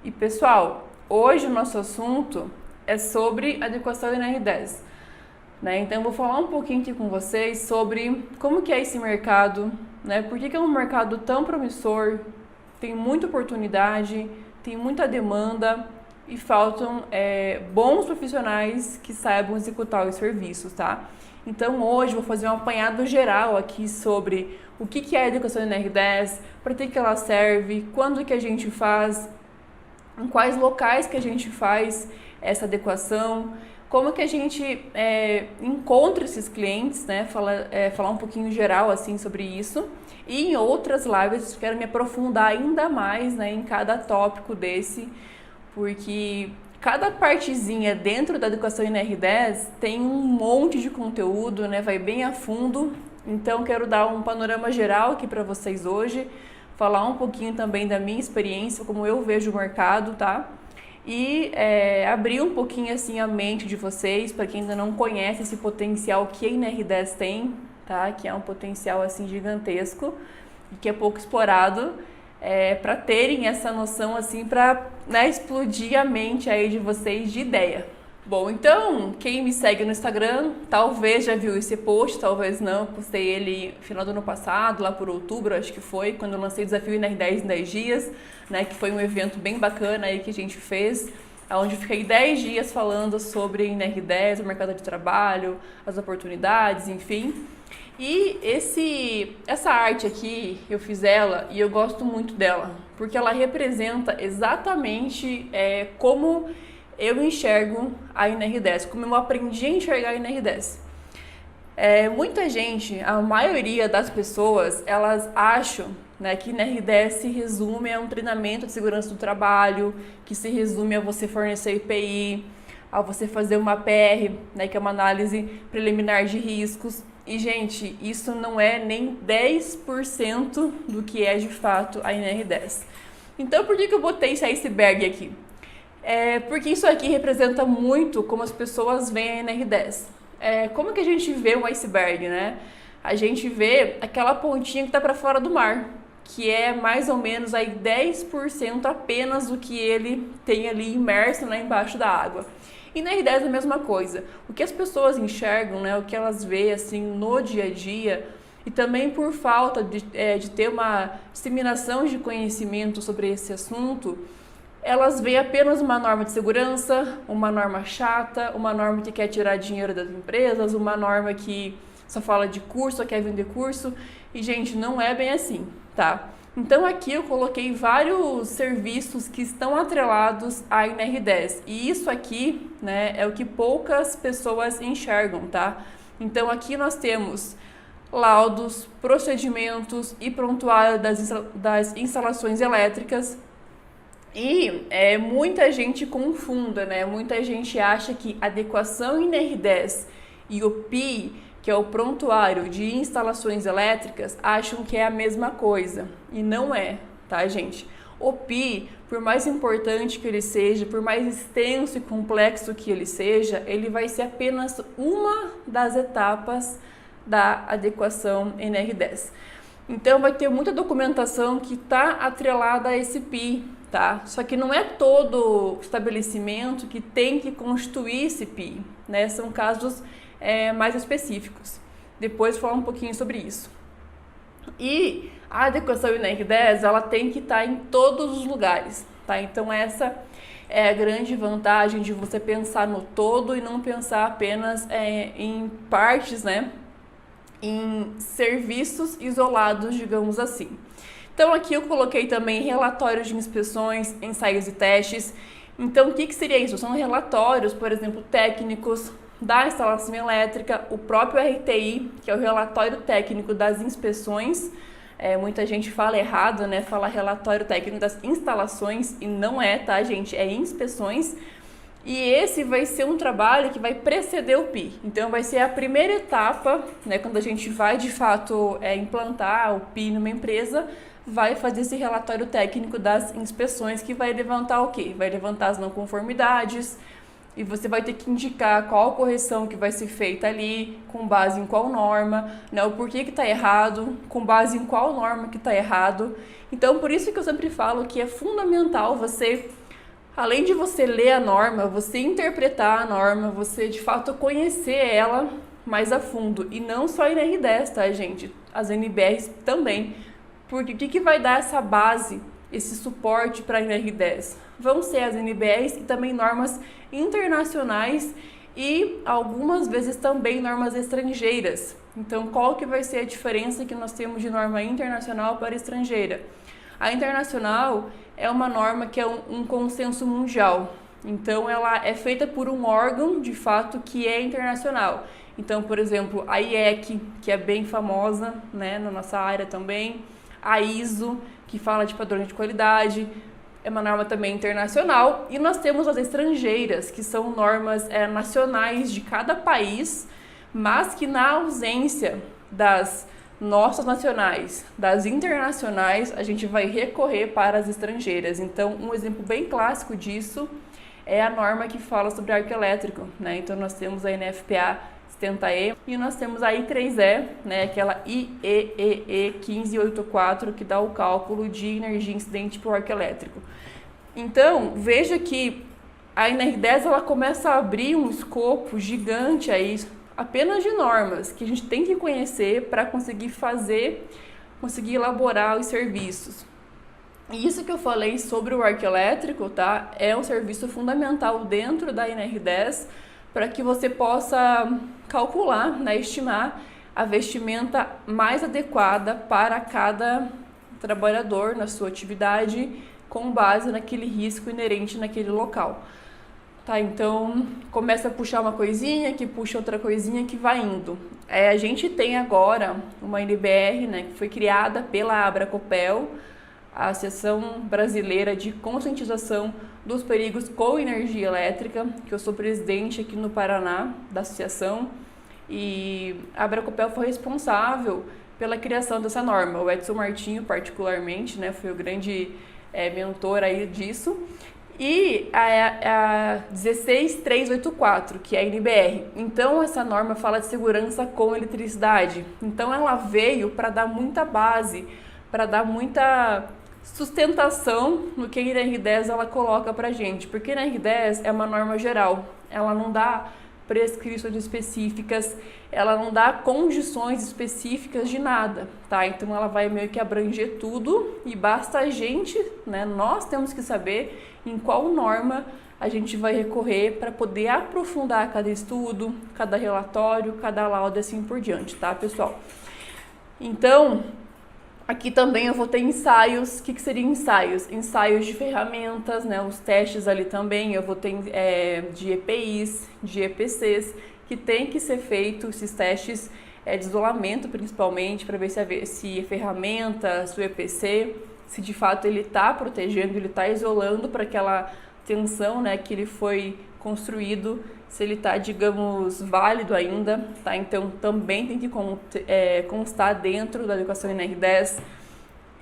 E pessoal, hoje o nosso assunto é sobre adequação NR10, né? Então eu vou falar um pouquinho aqui com vocês sobre como que é esse mercado, né? Por que é um mercado tão promissor, tem muita oportunidade, tem muita demanda e faltam bons profissionais que saibam executar os serviços, tá? Então hoje eu vou fazer um apanhado geral aqui sobre o que é a adequação NR10, para que ela serve, quando que a gente faz, em quais locais que a gente faz essa adequação, como que a gente encontra esses clientes, né? Falar um pouquinho geral assim sobre isso. E em outras lives quero me aprofundar ainda mais, né, em cada tópico desse, porque cada partezinha dentro da adequação NR10 tem um monte de conteúdo, né? Vai bem a fundo. Então quero dar um panorama geral aqui para vocês hoje, falar um pouquinho também da minha experiência, como eu vejo o mercado, tá? E abrir um pouquinho assim a mente de vocês, para quem ainda não conhece esse potencial que a NR10 tem, tá? Que é um potencial assim gigantesco e que é pouco explorado, para terem essa noção assim, para, né, explodir a mente aí de vocês de ideia. Bom, então, quem me segue no Instagram talvez já viu esse post, talvez não. Postei ele no final do ano passado, lá por outubro, acho que foi, quando eu lancei o desafio NR10 em 10 dias, né, que foi um evento bem bacana aí que a gente fez, onde eu fiquei 10 dias falando sobre NR10, o mercado de trabalho, as oportunidades, enfim. E essa arte aqui, eu fiz ela e eu gosto muito dela, porque ela representa exatamente como eu enxergo a NR10, como eu aprendi a enxergar a NR10. Muita gente, a maioria das pessoas, elas acham, né, que NR10 se resume a um treinamento de segurança do trabalho, que se resume a você fornecer IPI, a você fazer uma PR, né, que é uma análise preliminar de riscos. E, gente, isso não é nem 10% do que é de fato a NR10. Então, por que eu botei esse iceberg aqui? Porque isso aqui representa muito como as pessoas veem a NR10. Como que a gente vê um iceberg, né? A gente vê aquela pontinha que está para fora do mar, que é mais ou menos aí 10% apenas do que ele tem ali imerso, né, embaixo da água. E na NR10 é a mesma coisa. O que as pessoas enxergam, né, o que elas veem assim, no dia a dia, e também por falta de ter uma disseminação de conhecimento sobre esse assunto, elas veem apenas uma norma de segurança, uma norma chata, uma norma que quer tirar dinheiro das empresas, uma norma que só fala de curso, só quer vender curso. E, gente, não é bem assim, tá? Então, aqui eu coloquei vários serviços que estão atrelados à NR10. E isso aqui, né, é o que poucas pessoas enxergam, tá? Então, aqui nós temos laudos, procedimentos e prontuário das instalações elétricas. E muita gente confunda, né? Muita gente acha que adequação em NR10 e o PI, que é o prontuário de instalações elétricas, acham que é a mesma coisa. E não é, tá, gente? O PI, por mais importante que ele seja, por mais extenso e complexo que ele seja, ele vai ser apenas uma das etapas da adequação NR10. Então vai ter muita documentação que está atrelada a esse PI, tá? Só que não é todo estabelecimento que tem que constituir esse PI, né? São casos mais específicos. Depois vou falar um pouquinho sobre isso. E a adequação NR10, ela tem que estar em todos os lugares, tá? Então essa é a grande vantagem de você pensar no todo e não pensar apenas em partes, né? Em serviços isolados, digamos assim. Então aqui eu coloquei também relatórios de inspeções, ensaios e testes. Então o que seria isso? São relatórios, por exemplo, técnicos da instalação elétrica, o próprio RTI, que é o relatório técnico das inspeções. Muita gente fala errado, né? Fala relatório técnico das instalações e não é, tá, gente? É inspeções. E esse vai ser um trabalho que vai preceder o PI. Então vai ser a primeira etapa, né? Quando a gente vai de fato implantar o PI numa empresa, vai fazer esse relatório técnico das inspeções, que vai levantar o quê? Vai levantar as não conformidades, e você vai ter que indicar qual correção que vai ser feita ali, com base em qual norma, né? O porquê que está errado, com base em qual norma que está errado. Então, por isso que eu sempre falo que é fundamental você Além de você ler a norma, você interpretar a norma, você de fato conhecer ela mais a fundo. E não só a NR10, tá, gente? As NBRs também. Porque o que vai dar essa base, esse suporte para a NR10? Vão ser as NBRs e também normas internacionais e algumas vezes também normas estrangeiras. Então, qual que vai ser a diferença que nós temos de norma internacional para estrangeira? A internacional é uma norma que é um consenso mundial. Então, ela é feita por um órgão, de fato, que é internacional. Então, por exemplo, a IEC, que é bem famosa, né, na nossa área também. A ISO, que fala de padrões de qualidade, é uma norma também internacional. E nós temos as estrangeiras, que são normas nacionais de cada país, mas que na ausência das nossas nacionais, das internacionais, a gente vai recorrer para as estrangeiras. Então, um exemplo bem clássico disso é a norma que fala sobre arco elétrico, né? Então, nós temos a NFPA 70E e nós temos a I3E, né? Aquela IEEE 1584, que dá o cálculo de energia incidente por arco elétrico. Então, veja que a NR10 ela começa a abrir um escopo gigante aí, apenas de normas, que a gente tem que conhecer para conseguir elaborar os serviços. E isso que eu falei sobre o arco elétrico, tá? É um serviço fundamental dentro da NR10 para que você possa calcular, né, estimar a vestimenta mais adequada para cada trabalhador na sua atividade com base naquele risco inerente naquele local. Tá, então começa a puxar uma coisinha, que puxa outra coisinha, que vai indo. A gente tem agora uma NBR, né, que foi criada pela Abracopel, a Associação Brasileira de Conscientização dos Perigos com Energia Elétrica, que eu sou presidente aqui no Paraná da associação, e a Abracopel foi responsável pela criação dessa norma. O Edson Martinho, particularmente, né, foi o grande mentor aí disso. E a 16384, que é a NBR. Então, essa norma fala de segurança com eletricidade. Então, ela veio para dar muita base, para dar muita sustentação no que a NR10 ela coloca para a gente. Porque a NR10 é uma norma geral, ela não dá prescrições específicas, ela não dá condições específicas de nada, tá? Então, ela vai meio que abranger tudo e basta a gente, né? Nós temos que saber em qual norma a gente vai recorrer para poder aprofundar cada estudo, cada relatório, cada laudo, assim por diante, tá, pessoal? Então, aqui também eu vou ter ensaios. O que seriam ensaios? Ensaios de ferramentas, né? Os testes ali também, eu vou ter de EPIs, de EPCs, que tem que ser feito esses testes de isolamento, principalmente, para ver se a ferramenta, se o EPC, se de fato ele está protegendo, ele está isolando para aquela tensão, né, que ele foi construído, se ele está, digamos, válido ainda, tá? Então, também tem que constar dentro da educação NR10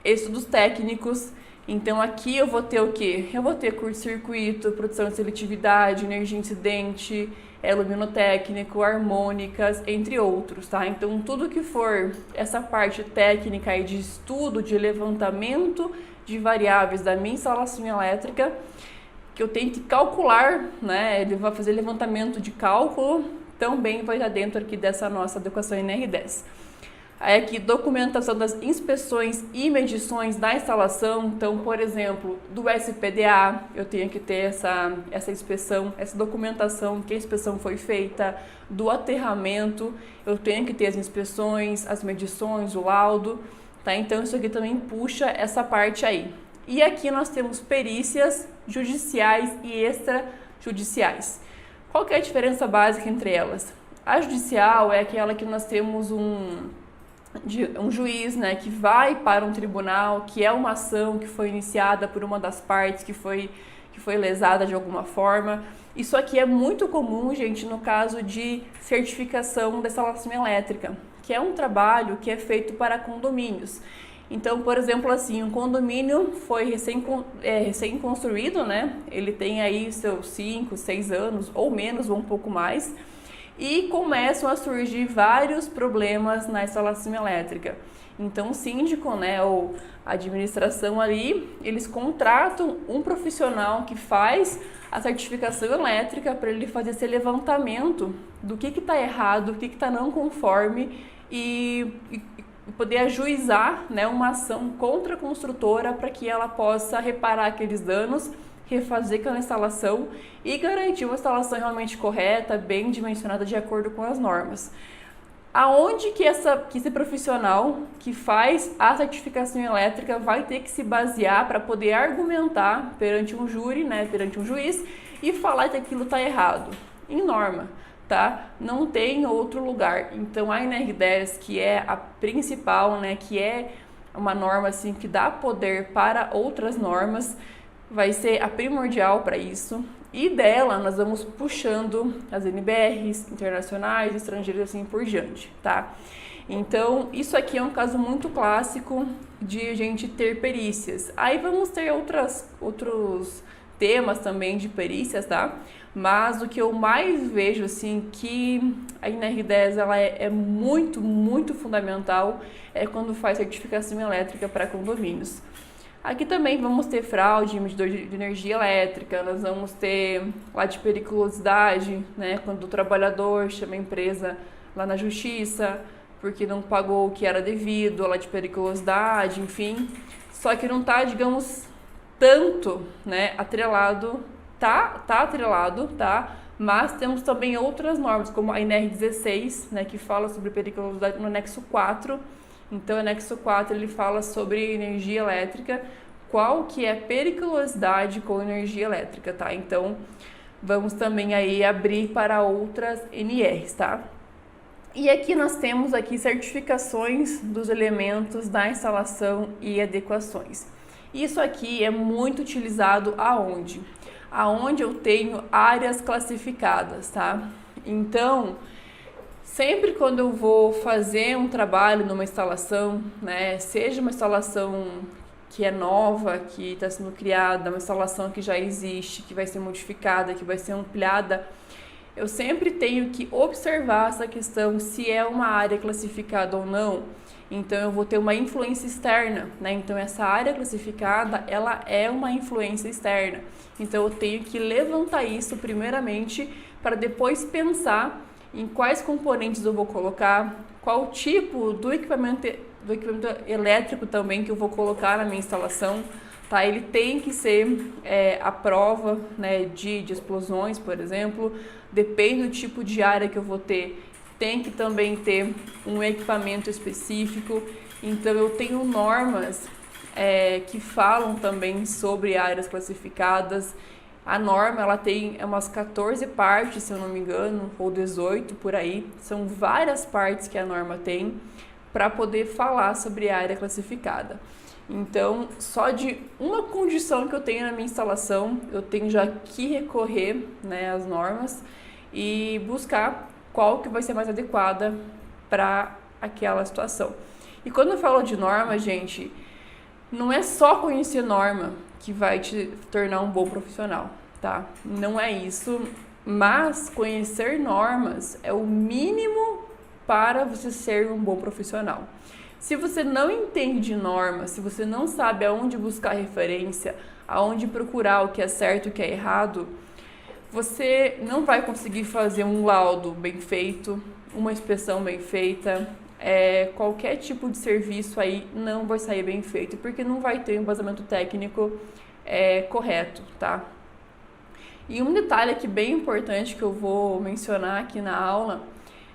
estudos técnicos. Então, aqui eu vou ter o quê? Eu vou ter curto-circuito, produção de seletividade, energia incidente, luminotécnico, harmônicas, entre outros, tá? Então, tudo que for essa parte técnica aí de estudo, de levantamento de variáveis da minha instalação elétrica, que eu tenho que calcular, né? Ele vai fazer levantamento de cálculo, também vai estar dentro aqui dessa nossa adequação NR10. Aí aqui, documentação das inspeções e medições da instalação. Então, por exemplo, do SPDA, eu tenho que ter essa inspeção, essa documentação que a inspeção foi feita. Do aterramento, eu tenho que ter as inspeções, as medições, o laudo, tá? Então, isso aqui também puxa essa parte aí. E aqui nós temos perícias judiciais e extrajudiciais. Qual que é a diferença básica entre elas? A judicial é aquela que nós temos um juiz, né, que vai para um tribunal, que é uma ação que foi iniciada por uma das partes que foi lesada de alguma forma. Isso aqui é muito comum, gente, no caso de certificação da instalação elétrica, que é um trabalho que é feito para condomínios. Então, por exemplo, assim, um condomínio foi recém-construído, né? Ele tem aí seus 5, 6 anos, ou menos, ou um pouco mais, e começam a surgir vários problemas na instalação elétrica. Então o síndico, né, ou a administração ali, eles contratam um profissional que faz a certificação elétrica para ele fazer esse levantamento do que está errado, o que está não conforme e poder ajuizar, né, uma ação contra a construtora para que ela possa reparar aqueles danos, refazer aquela instalação e garantir uma instalação realmente correta, bem dimensionada de acordo com as normas. Aonde que esse profissional que faz a certificação elétrica vai ter que se basear para poder argumentar perante um júri, né, perante um juiz e falar que aquilo está errado? Em norma, tá? Não tem outro lugar. Então a NR10, que é a principal, né, que é uma norma assim que dá poder para outras normas, vai ser a primordial para isso. E dela nós vamos puxando as NBRs internacionais, estrangeiras, assim por diante, tá? Então, isso aqui é um caso muito clássico de a gente ter perícias. Aí vamos ter outros temas também de perícias, tá? Mas o que eu mais vejo, assim, que a NR10 ela é muito, muito fundamental é quando faz certificação elétrica para condomínios. Aqui também vamos ter fraude em medidor de energia elétrica, nós vamos ter lá de periculosidade, né, quando o trabalhador chama a empresa lá na justiça porque não pagou o que era devido, lá de periculosidade, enfim. Só que não está, digamos, tanto, né, atrelado, tá atrelado, tá? Mas temos também outras normas, como a NR16, né, que fala sobre periculosidade no anexo 4. Então, o anexo 4 ele fala sobre energia elétrica, qual que é a periculosidade com energia elétrica, tá? Então, vamos também aí abrir para outras NRs, tá? E aqui nós temos aqui certificações dos elementos da instalação e adequações. Isso aqui é muito utilizado aonde? Aonde eu tenho áreas classificadas, tá? Então, sempre quando eu vou fazer um trabalho numa instalação, né, seja uma instalação que é nova, que está sendo criada, uma instalação que já existe, que vai ser modificada, que vai ser ampliada, eu sempre tenho que observar essa questão, se é uma área classificada ou não. Então eu vou ter uma influência externa, né? Então essa área classificada, ela é uma influência externa. Então eu tenho que levantar isso primeiramente para depois pensar em quais componentes eu vou colocar, qual tipo do equipamento elétrico também que eu vou colocar na minha instalação, tá? Ele tem que ser à prova, né, de explosões, por exemplo, depende do tipo de área que eu vou ter, tem que também ter um equipamento específico. Então eu tenho normas que falam também sobre áreas classificadas. A norma, ela tem umas 14 partes, se eu não me engano, ou 18 por aí. São várias partes que a norma tem para poder falar sobre a área classificada. Então, só de uma condição que eu tenho na minha instalação, eu tenho já que recorrer, né, às normas e buscar qual que vai ser mais adequada para aquela situação. E quando eu falo de norma, gente, não é só conhecer norma que vai te tornar um bom profissional, tá? Não é isso, mas conhecer normas é o mínimo para você ser um bom profissional. Se você não entende de normas, se você não sabe aonde buscar referência, aonde procurar o que é certo e o que é errado, você não vai conseguir fazer um laudo bem feito, uma inspeção bem feita, qualquer tipo de serviço aí não vai sair bem feito, porque não vai ter um embasamento técnico correto, tá? E um detalhe aqui bem importante que eu vou mencionar aqui na aula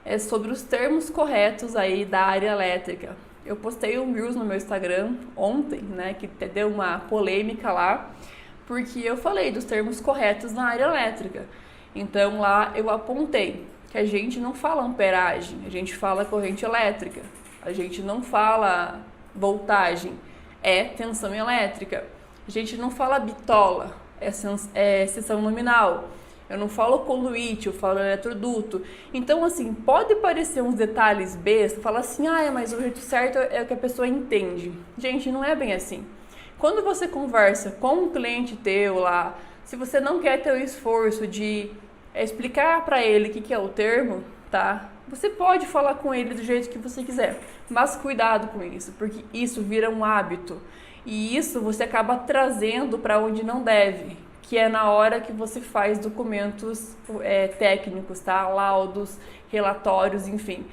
é sobre os termos corretos aí da área elétrica. Eu postei um Reels no meu Instagram ontem, né, que deu uma polêmica lá, porque eu falei dos termos corretos na área elétrica. Então lá eu apontei que a gente não fala amperagem, a gente fala corrente elétrica, a gente não fala voltagem, é tensão elétrica, a gente não fala bitola, é seção nominal, eu não falo conduíte, eu falo eletroduto. Então, assim, pode parecer uns detalhes bestas, fala assim, mas o jeito certo é o que a pessoa entende. Gente, não é bem assim. Quando você conversa com um cliente teu lá, se você não quer ter o esforço de explicar para ele o que é o termo, tá? você pode falar com ele do jeito que você quiser, mas cuidado com isso, porque isso vira um hábito e isso você acaba trazendo para onde não deve, que é na hora que você faz documentos técnicos, tá? Laudos, relatórios, enfim.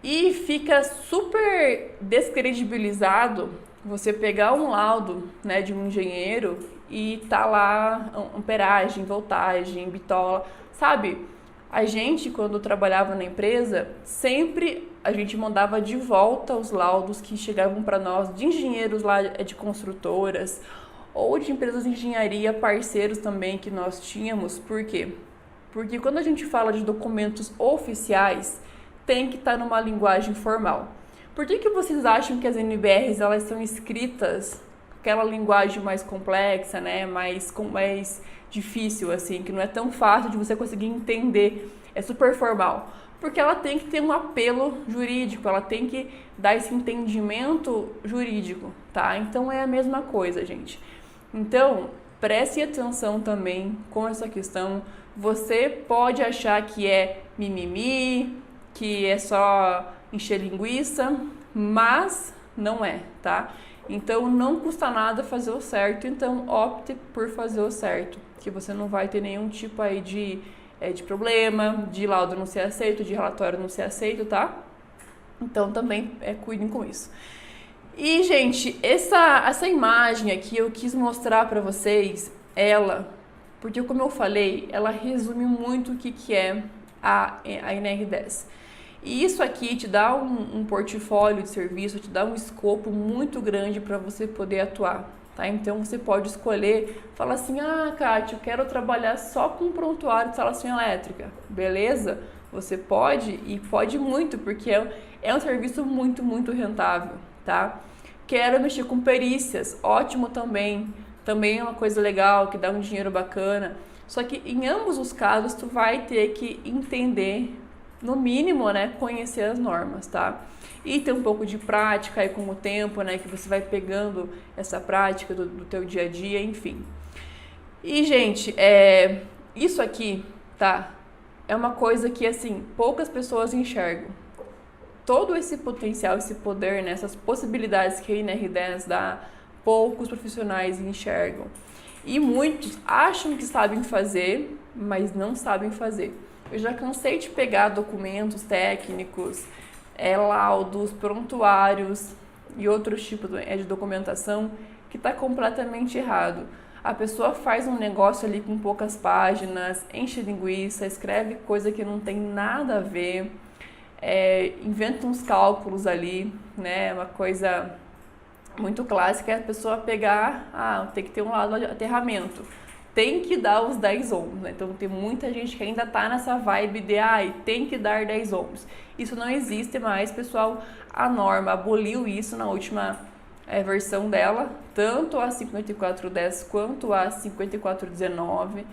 E fica super descredibilizado você pegar um laudo, né, de um engenheiro e tá lá amperagem, voltagem, bitola, sabe? A gente, quando trabalhava na empresa, sempre a gente mandava de volta os laudos que chegavam para nós de engenheiros lá de construtoras ou de empresas de engenharia, parceiros também que nós tínhamos. Por quê? Porque quando a gente fala de documentos oficiais, tem que estar numa linguagem formal. Por que vocês acham que as NBRs elas são escritas aquela linguagem mais complexa, né, mais difícil, assim, que não é tão fácil de você conseguir entender, é super formal? Porque ela tem que ter um apelo jurídico, ela tem que dar esse entendimento jurídico, tá? Então é a mesma coisa, gente. Então, preste atenção também com essa questão. Você pode achar que é mimimi, que é só encher linguiça, mas não é, tá? Então não custa nada fazer o certo, então opte por fazer o certo, que você não vai ter nenhum tipo aí de problema, de laudo não ser aceito, de relatório não ser aceito, tá? Então também cuidem com isso. E, gente, essa imagem aqui eu quis mostrar para vocês, porque como eu falei, ela resume muito o que é a NR10. E isso aqui te dá um portfólio de serviço, te dá um escopo muito grande para você poder atuar, tá? Então você pode escolher, falar assim, Kátia, eu quero trabalhar só com prontuário de instalação elétrica, beleza? Você pode, e pode muito, porque é um serviço muito, muito rentável, tá? Quero mexer com perícias, ótimo também é uma coisa legal, que dá um dinheiro bacana, só que em ambos os casos tu vai ter que entender, no mínimo, né, conhecer as normas, tá? E ter um pouco de prática aí com o tempo, né, que você vai pegando essa prática do teu dia a dia, enfim. E, gente, isso aqui, tá? É uma coisa que, assim, poucas pessoas enxergam. Todo esse potencial, esse poder, né, essas possibilidades que a NR10 dá, poucos profissionais enxergam. E muitos acham que sabem fazer, mas não sabem fazer. Eu já cansei de pegar documentos técnicos, laudos, prontuários e outros tipos de documentação que está completamente errado. A pessoa faz um negócio ali com poucas páginas, enche linguiça, escreve coisa que não tem nada a ver, inventa uns cálculos ali, né? Uma coisa muito clássica é a pessoa pegar, tem que ter um laudo de aterramento. Tem que dar os 10 ohms, né? Então tem muita gente que ainda tá nessa vibe de tem que dar 10 ohms. Isso não existe mais, pessoal. A norma aboliu isso na última versão dela, tanto a 5410 quanto a 5419,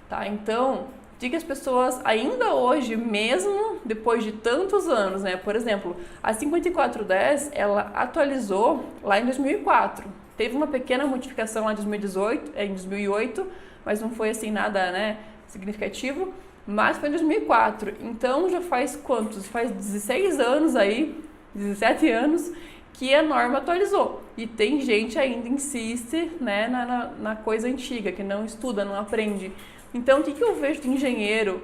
tá? Então, que as pessoas ainda hoje, mesmo depois de tantos anos, né? Por exemplo, a 5410, ela atualizou lá em 2004. Teve uma pequena modificação lá em 2008, mas não foi assim nada, né, significativo, mas foi em 2004. Então já faz quantos? Faz 16 anos aí, 17 anos que a norma atualizou. E tem gente ainda insiste, né, na coisa antiga, que não estuda, não aprende. Então o que eu vejo de engenheiro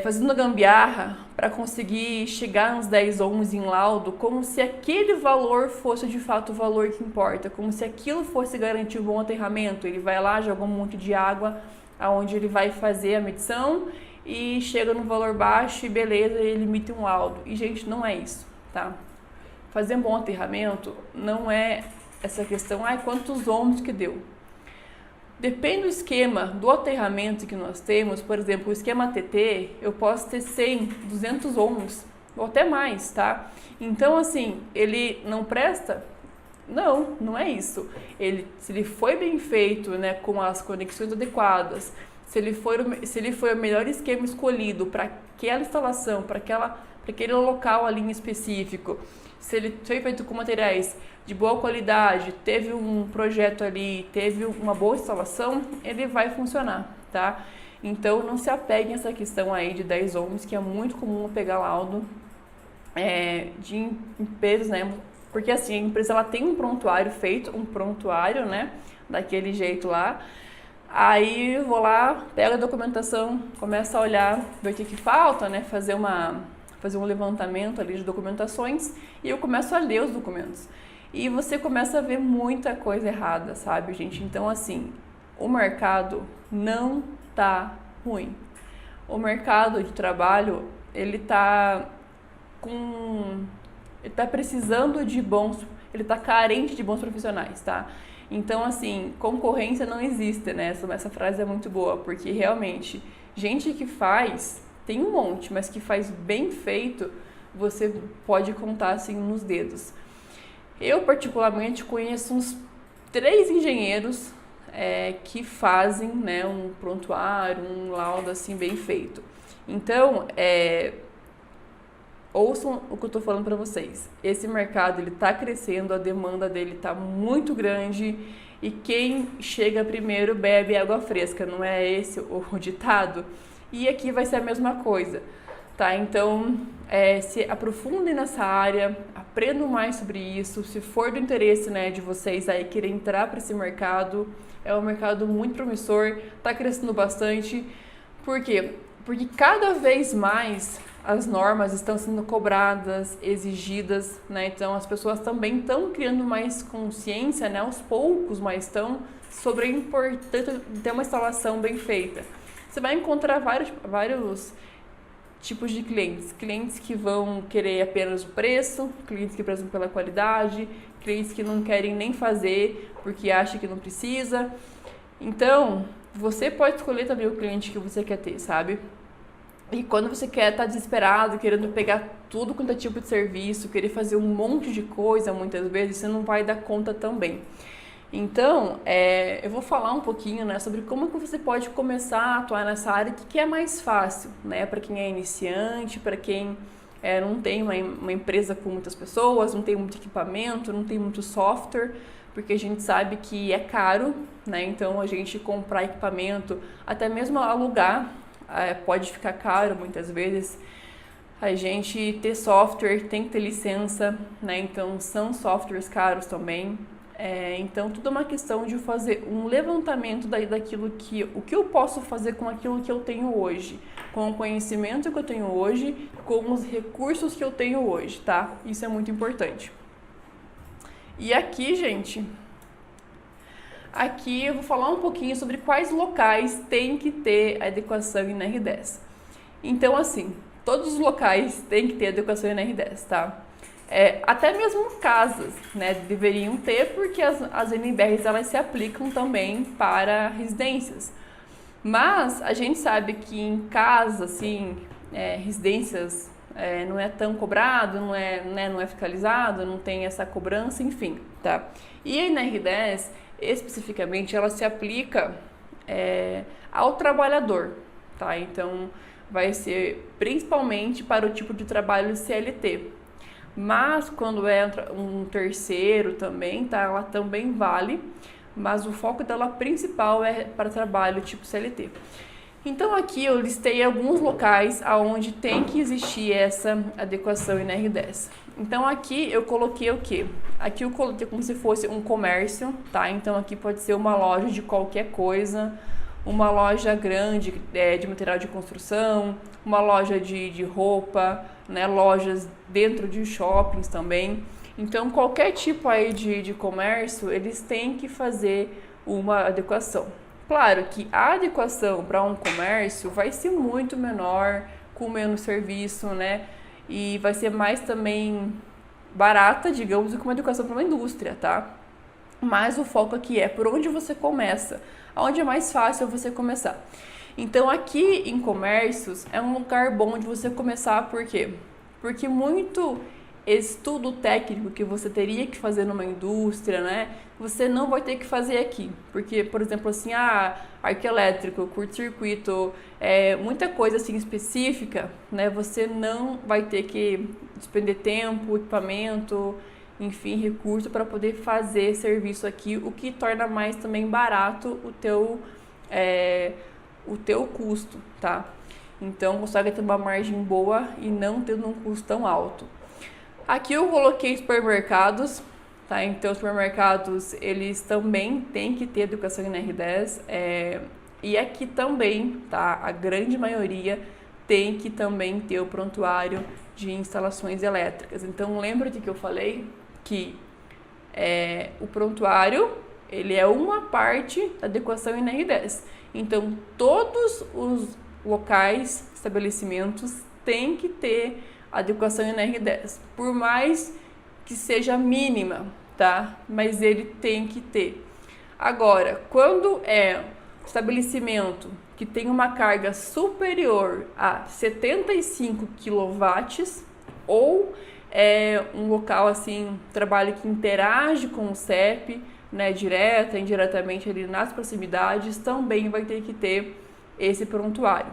fazendo gambiarra para conseguir chegar nos 10 ohms em laudo, como se aquele valor fosse de fato o valor que importa, como se aquilo fosse garantir um bom aterramento. Ele vai lá, joga um monte de água, aonde ele vai fazer a medição e chega no valor baixo e beleza, ele emite um laudo. E, gente, não é isso, tá? Fazer um bom aterramento não é essa questão, quantos ohms que deu. Depende do esquema do aterramento que nós temos. Por exemplo, o esquema TT, eu posso ter 100, 200 ohms, ou até mais, tá? Então, assim, ele não presta? Não, não é isso. Se ele foi bem feito, né, com as conexões adequadas, se ele foi o melhor esquema escolhido para aquela instalação, para aquele local ali em específico, se ele foi feito com materiais de boa qualidade, teve um projeto ali, teve uma boa instalação, ele vai funcionar, tá? Então, não se apeguem a essa questão aí de 10 ohms, que é muito comum pegar laudo de empresas, né? Porque assim, a empresa ela tem um prontuário feito, né? Daquele jeito lá. Aí eu vou lá, pego a documentação, começo a olhar, ver o que falta, né? Fazer um levantamento ali de documentações e eu começo a ler os documentos. E você começa a ver muita coisa errada, sabe, gente? Então, assim, o mercado não tá ruim. O mercado de trabalho, ele tá precisando de ele tá carente de bons profissionais, tá? Então, assim, concorrência não existe, né? Essa frase é muito boa, porque realmente, gente que faz, tem um monte, mas que faz bem feito, você pode contar, assim, nos dedos. Eu, particularmente, conheço uns 3 engenheiros que fazem, né, um prontuário, um laudo, assim, bem feito. Então, ouçam o que eu estou falando para vocês. Esse mercado ele está crescendo, a demanda dele está muito grande e quem chega primeiro bebe água fresca, não é esse o ditado? E aqui vai ser a mesma coisa, tá? Então, se aprofundem nessa área, aprendam mais sobre isso. Se for do interesse, né, de vocês aí querer entrar para esse mercado, é um mercado muito promissor, está crescendo bastante. Por quê? Porque cada vez mais as normas estão sendo cobradas, exigidas, né? Então as pessoas também estão criando mais consciência, né? Aos poucos, mas estão sobre a importância de ter uma instalação bem feita. Você vai encontrar vários tipos de clientes que vão querer apenas o preço, clientes que prezam pela qualidade, clientes que não querem nem fazer porque acham que não precisa. Então, você pode escolher também o cliente que você quer ter, sabe? E quando você quer estar desesperado, querendo pegar tudo quanto é tipo de serviço, querer fazer um monte de coisa, muitas vezes, você não vai dar conta também. Então, eu vou falar um pouquinho, né, sobre como que você pode começar a atuar nessa área que é mais fácil, né, para quem é iniciante, para quem não tem uma empresa com muitas pessoas, não tem muito equipamento, não tem muito software, porque a gente sabe que é caro, né, então a gente comprar equipamento, até mesmo alugar, pode ficar caro muitas vezes. A gente ter software tem que ter licença, né? Então são softwares caros também. Então tudo é uma questão de fazer um levantamento daquilo o que eu posso fazer com aquilo que eu tenho hoje, com o conhecimento que eu tenho hoje, com os recursos que eu tenho hoje, tá? Isso é muito importante. E aqui, gente, aqui eu vou falar um pouquinho sobre quais locais tem que ter adequação em NR10. Então, assim, todos os locais têm que ter adequação em NR10, tá? Até mesmo casas, né, deveriam ter, porque as NBRs elas se aplicam também para residências. Mas a gente sabe que em casa, assim, residências não é tão cobrado, não é fiscalizado, não tem essa cobrança, enfim, tá? E a NR10 especificamente, ela se aplica ao trabalhador, tá? Então, vai ser principalmente para o tipo de trabalho CLT. Mas, quando é um terceiro também, tá? Ela também vale, mas o foco dela principal é para trabalho tipo CLT. Então, aqui eu listei alguns locais onde tem que existir essa adequação em NR10. Então, aqui eu coloquei o quê? Aqui eu coloquei como se fosse um comércio, tá? Então, aqui pode ser uma loja de qualquer coisa, uma loja grande de material de construção, uma loja de roupa, né? Lojas dentro de shoppings também. Então, qualquer tipo aí de comércio, eles têm que fazer uma adequação. Claro que a adequação para um comércio vai ser muito menor, com menos serviço, né? E vai ser mais também barata, digamos, do que uma adequação para uma indústria, tá? Mas o foco aqui é por onde você começa, aonde é mais fácil você começar. Então, aqui em comércios é um lugar bom de você começar, por quê? Porque muito estudo técnico que você teria que fazer numa indústria, né? Você não vai ter que fazer aqui, porque, por exemplo, assim, arco elétrico, curto-circuito, muita coisa assim específica, né? Você não vai ter que despender tempo, equipamento, enfim, recurso para poder fazer serviço aqui, o que torna mais também barato o teu custo, tá? Então, consegue ter uma margem boa e não tendo um custo tão alto. Aqui eu coloquei supermercados, tá? Então, os supermercados, eles também têm que ter educação em NR10. E aqui também, tá? A grande maioria tem que também ter o prontuário de instalações elétricas. Então, lembra de que eu falei que o prontuário, ele é uma parte da adequação em NR10. Então, todos os locais, estabelecimentos, têm que ter adequação em NR10, por mais que seja mínima, tá? Mas ele tem que ter. Agora, quando é estabelecimento que tem uma carga superior a 75 kW ou um local assim, trabalho que interage com o CEP, né, direta, indiretamente ali nas proximidades, também vai ter que ter esse prontuário,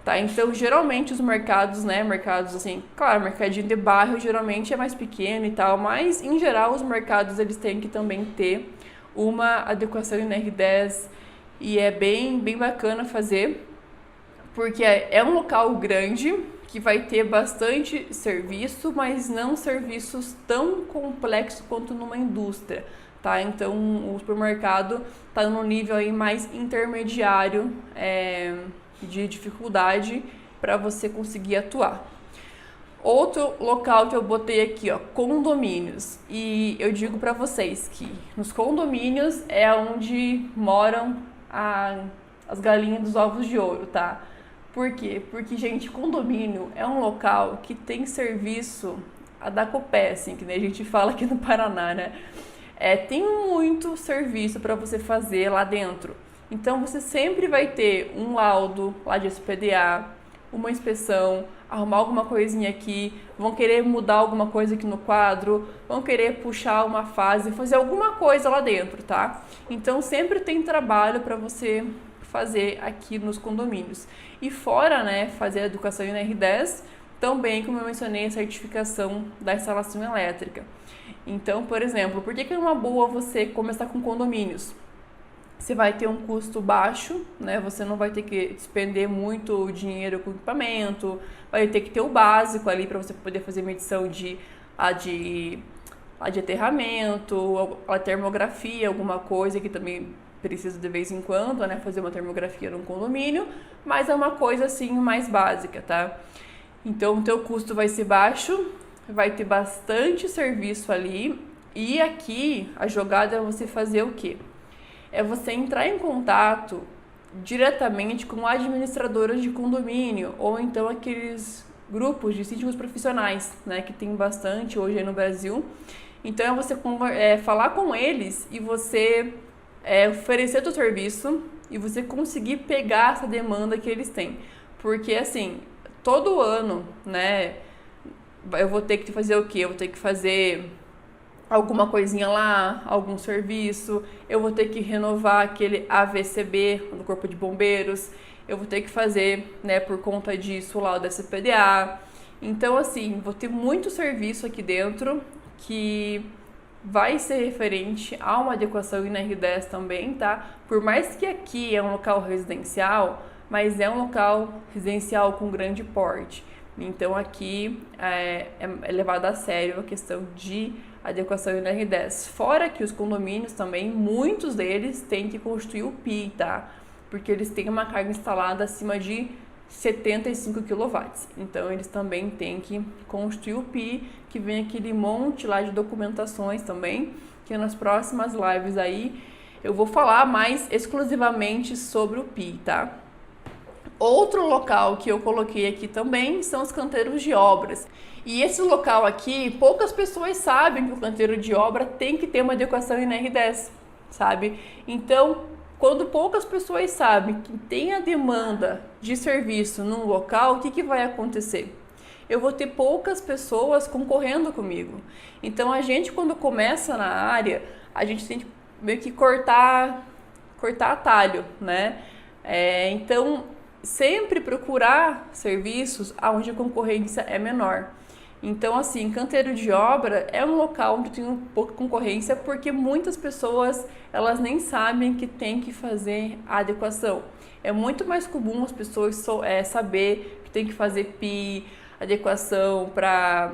tá? Então, geralmente os mercados, né, mercados assim, claro, mercadinho de bairro geralmente é mais pequeno e tal, mas em geral os mercados eles têm que também ter uma adequação em NR10 e é bem bacana fazer, porque é um local grande que vai ter bastante serviço, mas não serviços tão complexos quanto numa indústria, tá? Então, o supermercado está no nível aí mais intermediário de dificuldade para você conseguir atuar. Outro local que eu botei aqui, ó, condomínios. E eu digo para vocês que nos condomínios é onde moram as galinhas dos ovos de ouro, tá? Por quê? Porque, gente, condomínio é um local que tem serviço a dar copé, assim, que nem a gente fala aqui no Paraná, né? Tem muito serviço para você fazer lá dentro. Então, você sempre vai ter um laudo lá de SPDA, uma inspeção, arrumar alguma coisinha aqui, vão querer mudar alguma coisa aqui no quadro, vão querer puxar uma fase, fazer alguma coisa lá dentro, tá? Então, sempre tem trabalho para você fazer aqui nos condomínios. E fora, né, fazer a educação em NR10, também, como eu mencionei, a certificação da instalação elétrica. Então, por exemplo, por que é uma boa você começar com condomínios? Você vai ter um custo baixo, né? Você não vai ter que despender muito dinheiro com equipamento, vai ter que ter o básico ali para você poder fazer medição de aterramento, a termografia, alguma coisa que também precisa de vez em quando, né? Fazer uma termografia num condomínio, mas é uma coisa assim mais básica, tá? Então, o teu custo vai ser baixo, vai ter bastante serviço ali, e aqui a jogada é você fazer o quê? É você entrar em contato diretamente com administradoras de condomínio, ou então aqueles grupos de síndicos profissionais, né, que tem bastante hoje aí no Brasil. Então, é você falar com eles e você oferecer o serviço e você conseguir pegar essa demanda que eles têm. Porque, assim, todo ano, né, eu vou ter que fazer o quê? Eu vou ter que fazer alguma coisinha lá, algum serviço, eu vou ter que renovar aquele AVCB no Corpo de Bombeiros, eu vou ter que fazer, né, por conta disso lá o da CPDA. Então, assim, vou ter muito serviço aqui dentro que vai ser referente a uma adequação em NR10 também, tá? Por mais que aqui é um local residencial, mas é um local residencial com grande porte. Então, aqui é levado a sério a questão de adequação em NR10. Fora que os condomínios também, muitos deles têm que constituir o PI, tá? Porque eles têm uma carga instalada acima de 75 kW. Então, eles também têm que constituir o PI, que vem aquele monte lá de documentações também, que nas próximas lives aí eu vou falar mais exclusivamente sobre o PI, tá? Outro local que eu coloquei aqui também são os canteiros de obras. E esse local aqui, poucas pessoas sabem que o canteiro de obra tem que ter uma adequação em NR10, sabe? Então, quando poucas pessoas sabem que tem a demanda de serviço num local, o que vai acontecer? Eu vou ter poucas pessoas concorrendo comigo. Então, a gente, quando começa na área, a gente tem que meio que cortar atalho, né? Então, sempre procurar serviços onde a concorrência é menor. Então, assim, canteiro de obra é um local onde tem um pouco de concorrência, porque muitas pessoas, elas nem sabem que tem que fazer a adequação. É muito mais comum as pessoas saber que tem que fazer PI, adequação para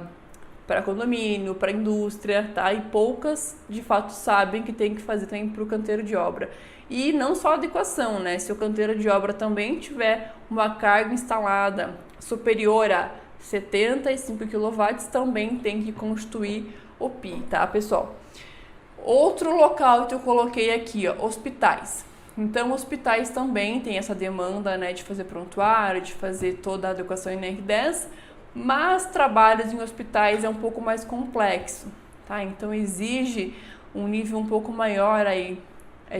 condomínio, para indústria, tá? E poucas, de fato, sabem que tem que fazer também para o canteiro de obra. E não só adequação, né? Se o canteiro de obra também tiver uma carga instalada superior a 75 kW, também tem que constituir o PI, tá, pessoal? Outro local que eu coloquei aqui, ó, hospitais. Então, hospitais também tem essa demanda, né, de fazer prontuário, de fazer toda a adequação NR10, mas trabalhos em hospitais é um pouco mais complexo, tá? Então, exige um nível um pouco maior aí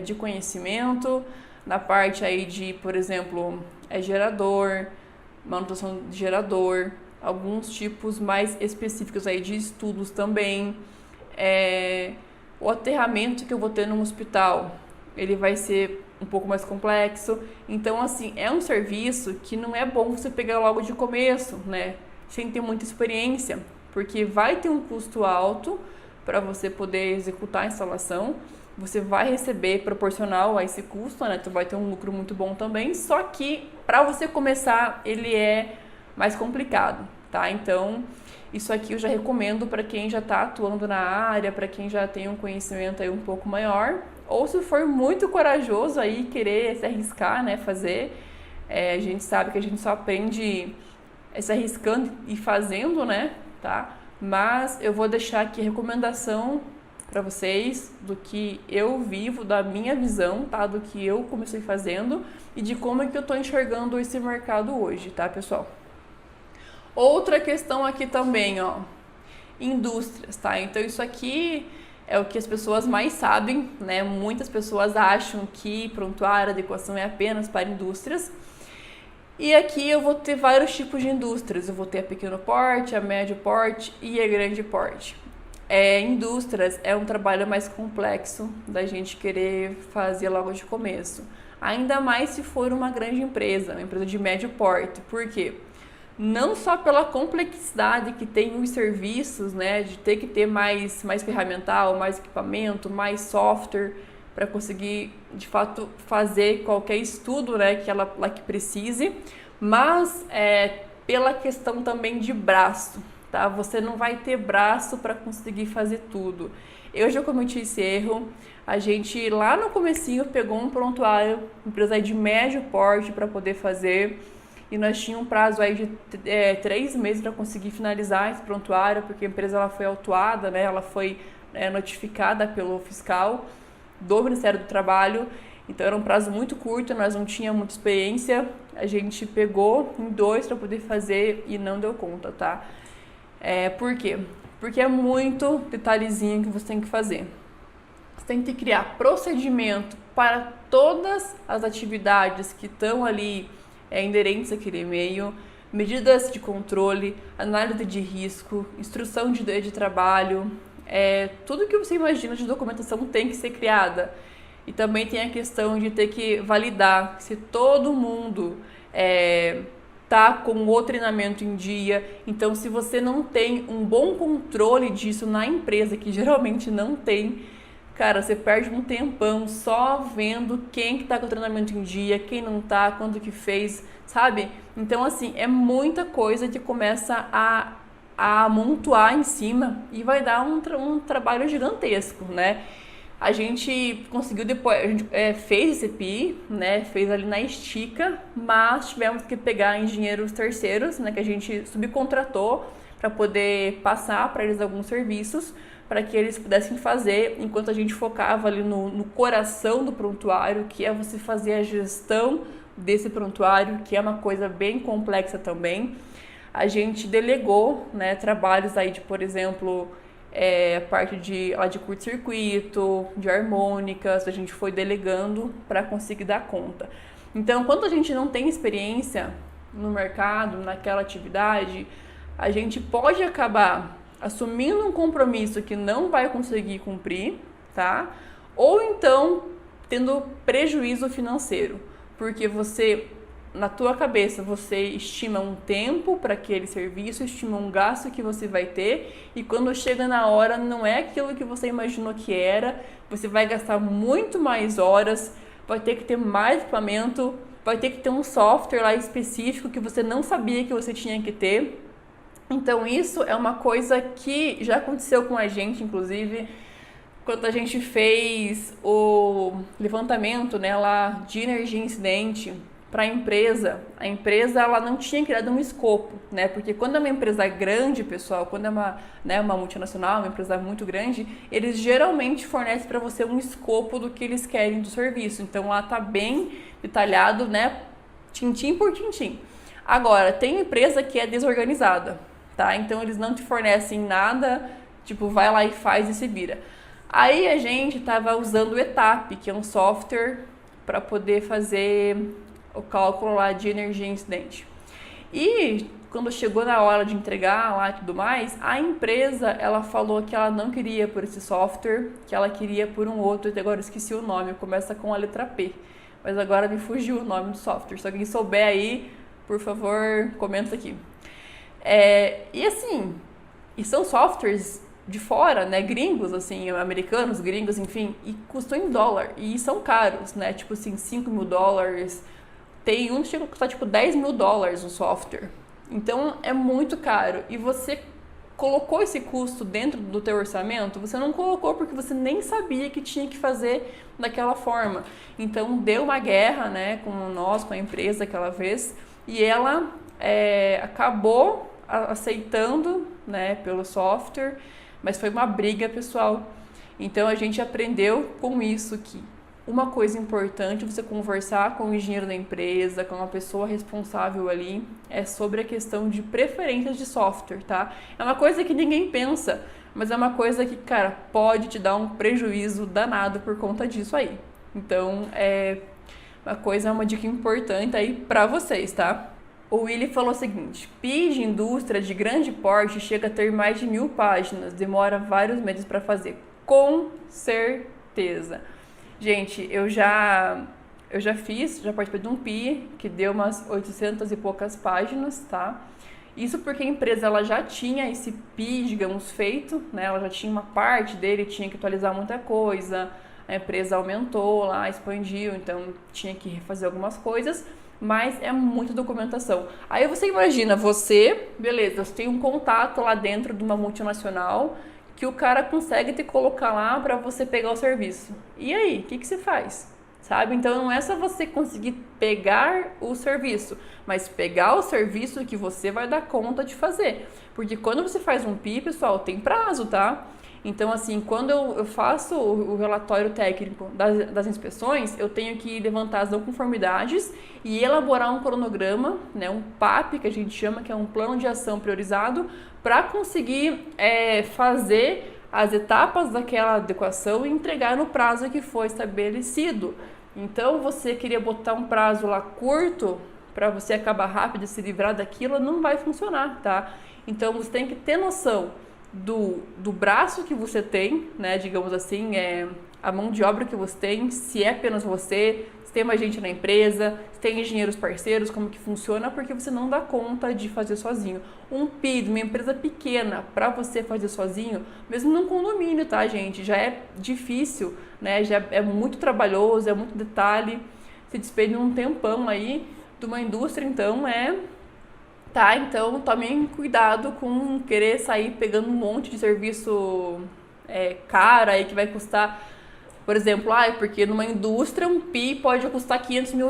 de conhecimento, na parte aí de, por exemplo, gerador, manutenção de gerador, alguns tipos mais específicos aí de estudos também. O aterramento que eu vou ter num hospital, ele vai ser um pouco mais complexo. Então, assim, é um serviço que não é bom você pegar logo de começo, né? Sem ter muita experiência, porque vai ter um custo alto para você poder executar a instalação. Você vai receber proporcional a esse custo, né? Tu vai ter um lucro muito bom também, só que para você começar, ele é mais complicado, tá? Então, isso aqui eu já recomendo para quem já está atuando na área, para quem já tem um conhecimento aí um pouco maior, ou se for muito corajoso aí querer se arriscar, né, fazer. A gente sabe que a gente só aprende se arriscando e fazendo, né, tá? Mas eu vou deixar aqui a recomendação para vocês do que eu vivo, da minha visão, tá? Do que eu comecei fazendo e de como é que eu tô enxergando esse mercado hoje, tá, pessoal? Outra questão aqui também, ó, indústrias, tá? Então isso aqui é o que as pessoas mais sabem, né? Muitas pessoas acham que prontuário, adequação é apenas para indústrias. E aqui eu vou ter vários tipos de indústrias. Eu vou ter a pequeno porte, a médio porte e a grande porte. Indústrias é um trabalho mais complexo da gente querer fazer logo de começo. Ainda mais se for uma grande empresa, uma empresa de médio porte. Por quê? Não só pela complexidade que tem os serviços, né, de ter que ter mais ferramental, mais equipamento, mais software para conseguir, de fato, fazer qualquer estudo, né, que ela que precise, mas pela questão também de braço, tá? Você não vai ter braço para conseguir fazer tudo. Eu já cometi esse erro. A gente lá no comecinho pegou um prontuário, empresa de médio porte para poder fazer. E nós tínhamos um prazo aí de 3 meses para conseguir finalizar esse prontuário, porque a empresa ela foi autuada, né? Ela foi notificada pelo fiscal do Ministério do Trabalho. Então era um prazo muito curto, nós não tínhamos muita experiência. A gente pegou em 2 para poder fazer e não deu conta, tá? Por quê? Porque é muito detalhezinho que você tem que fazer. Você tem que criar procedimento para todas as atividades que estão ali inerentes àquele e-mail, medidas de controle, análise de risco, instrução de trabalho, tudo que você imagina de documentação tem que ser criada. E também tem a questão de ter que validar se todo mundo tá com o treinamento em dia. Então, se você não tem um bom controle disso na empresa, que geralmente não tem, cara, você perde um tempão só vendo quem que tá com o treinamento em dia, quem não tá, quando que fez, sabe? Então, assim, é muita coisa que começa a amontoar em cima e vai dar um trabalho gigantesco, né? A gente conseguiu depois, a gente fez esse PI, né? Fez ali na estica, mas tivemos que pegar engenheiros terceiros, né? Que a gente subcontratou para poder passar para eles alguns serviços, para que eles pudessem fazer, enquanto a gente focava ali no coração do prontuário, que é você fazer a gestão desse prontuário, que é uma coisa bem complexa também. A gente delegou, né, trabalhos aí de, por exemplo, parte de curto-circuito, de harmônicas, a gente foi delegando para conseguir dar conta. Então, quando a gente não tem experiência no mercado, naquela atividade, a gente pode acabar assumindo um compromisso que não vai conseguir cumprir, tá? Ou então tendo prejuízo financeiro, porque você na tua cabeça você estima um tempo para aquele serviço, estima um gasto que você vai ter, e quando chega na hora não é aquilo que você imaginou que era, você vai gastar muito mais horas, vai ter que ter mais equipamento, vai ter que ter um software lá específico que você não sabia que você tinha que ter. Então isso é uma coisa que já aconteceu com a gente, inclusive, quando a gente fez o levantamento, né, lá de energia incidente para a empresa ela não tinha criado um escopo, né? Porque quando é uma empresa grande, pessoal, quando é uma multinacional, uma empresa muito grande, eles geralmente fornecem para você um escopo do que eles querem do serviço. Então lá tá bem detalhado, né? Tintim por tintim. Agora, tem empresa que é desorganizada, tá? Então eles não te fornecem nada, tipo, vai lá e faz e se vira. Aí a gente tava usando o ETAP, que é um software para poder fazer o cálculo lá de energia incidente. E quando chegou na hora de entregar lá e tudo mais, a empresa, ela falou que ela não queria por esse software, que ela queria por um outro, e agora eu esqueci o nome, começa com a letra P. Mas agora me fugiu o nome do software. Se alguém souber aí, por favor, comenta aqui. E assim, e são softwares de fora, né, gringos, assim, americanos, gringos, enfim, e custam em dólar, e são caros, né, tipo assim, $5.000, tem um que chega a custar tipo $10.000 o software, então é muito caro, e você colocou esse custo dentro do teu orçamento, você não colocou porque você nem sabia que tinha que fazer daquela forma, então deu uma guerra, né, com nós, com a empresa aquela vez, e ela acabou aceitando, né, pelo software, mas foi uma briga, pessoal. Então a gente aprendeu com isso que uma coisa importante você conversar com o engenheiro da empresa, com uma pessoa responsável ali, é sobre a questão de preferências de software, tá? É uma coisa que ninguém pensa, mas é uma coisa que, cara, pode te dar um prejuízo danado por conta disso aí. Então, uma dica importante aí pra vocês, tá? O Willy falou o seguinte: PI de indústria de grande porte chega a ter mais de 1.000 páginas, demora vários meses para fazer. Com certeza. Gente, eu já participei de um PI que deu umas 800 e poucas páginas, tá? Isso porque a empresa ela já tinha esse PI, digamos, feito, né? Ela já tinha uma parte dele, tinha que atualizar muita coisa, a empresa aumentou lá, expandiu, então tinha que refazer algumas coisas, mas é muita documentação. Aí você imagina, beleza, você tem um contato lá dentro de uma multinacional que o cara consegue te colocar lá para você pegar o serviço. E aí, o que você faz? Sabe? Então não é só você conseguir pegar o serviço, mas pegar o serviço que você vai dar conta de fazer. Porque quando você faz um PI, pessoal, tem prazo, tá? Então, assim, quando eu faço o relatório técnico das inspeções, eu tenho que levantar as não conformidades e elaborar um cronograma, né, um PAP, que a gente chama, que é um plano de ação priorizado, para conseguir fazer as etapas daquela adequação e entregar no prazo que foi estabelecido. Então, você queria botar um prazo lá curto para você acabar rápido e se livrar daquilo, não vai funcionar, tá? Então, você tem que ter noção do braço que você tem, né, digamos assim, a mão de obra que você tem, se é apenas você, se tem mais gente na empresa, se tem engenheiros parceiros, como que funciona, porque você não dá conta de fazer sozinho. Um PI de uma empresa pequena para você fazer sozinho, mesmo num condomínio, tá, gente, já é difícil, né, já é muito trabalhoso, é muito detalhe, se despende um tempão aí de uma indústria, então tá, então tomem cuidado com querer sair pegando um monte de serviço caro aí que vai custar, por exemplo, porque numa indústria um PI pode custar R$500 mil.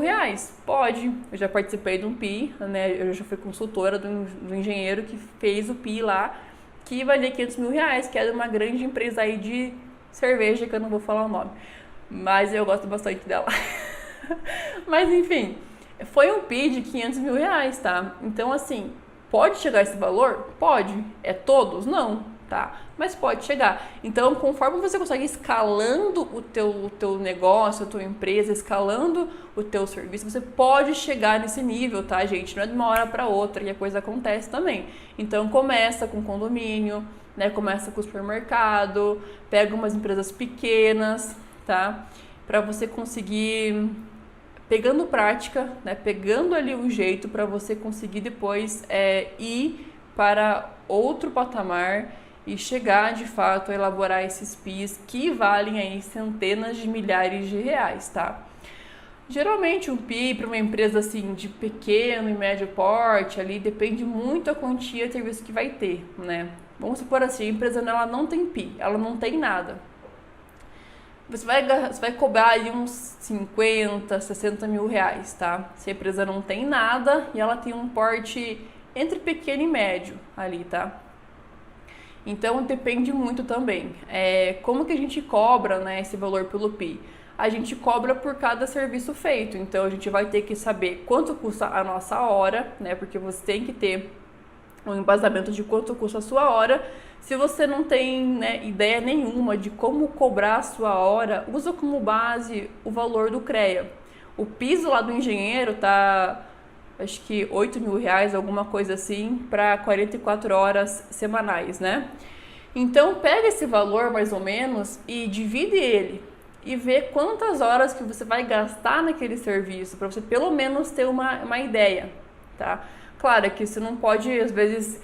Pode, eu já participei de um PI, né? Eu já fui consultora do engenheiro que fez o PI lá, que valia R$500 mil, que é de uma grande empresa aí de cerveja, que eu não vou falar o nome, mas eu gosto bastante dela. Mas enfim, foi um PI de R$500 mil, tá? Então, assim, pode chegar a esse valor? Pode. É todos? Não, tá? Mas pode chegar. Então, conforme você consegue escalando o teu negócio, a tua empresa, escalando o teu serviço, você pode chegar nesse nível, tá, gente? Não é de uma hora para outra que a coisa acontece também. Então, começa com condomínio, né? Começa com o supermercado, pega umas empresas pequenas, tá? Para você conseguir pegando prática, né, pegando ali o jeito para você conseguir depois ir para outro patamar e chegar de fato a elaborar esses PIs que valem aí centenas de milhares de reais, tá? Geralmente um PI para uma empresa assim de pequeno e médio porte ali depende muito da quantia de serviço que vai ter, né? Vamos supor assim, a empresa ela não tem PI, ela não tem nada. Você vai cobrar aí uns 50, 60 mil reais, tá? Se a empresa não tem nada e ela tem um porte entre pequeno e médio ali, tá? Então depende muito também. Como que a gente cobra, né, esse valor pelo PI? A gente cobra por cada serviço feito. Então a gente vai ter que saber quanto custa a nossa hora, né? Porque você tem que ter um embasamento de quanto custa a sua hora. Se você não tem, né, ideia nenhuma de como cobrar a sua hora, usa como base o valor do CREA. O piso lá do engenheiro tá, acho que 8 mil reais, alguma coisa assim, para 44 horas semanais, né? Então pega esse valor mais ou menos e divide ele e vê quantas horas que você vai gastar naquele serviço, para você pelo menos ter uma ideia, tá? Claro que você não pode, às vezes,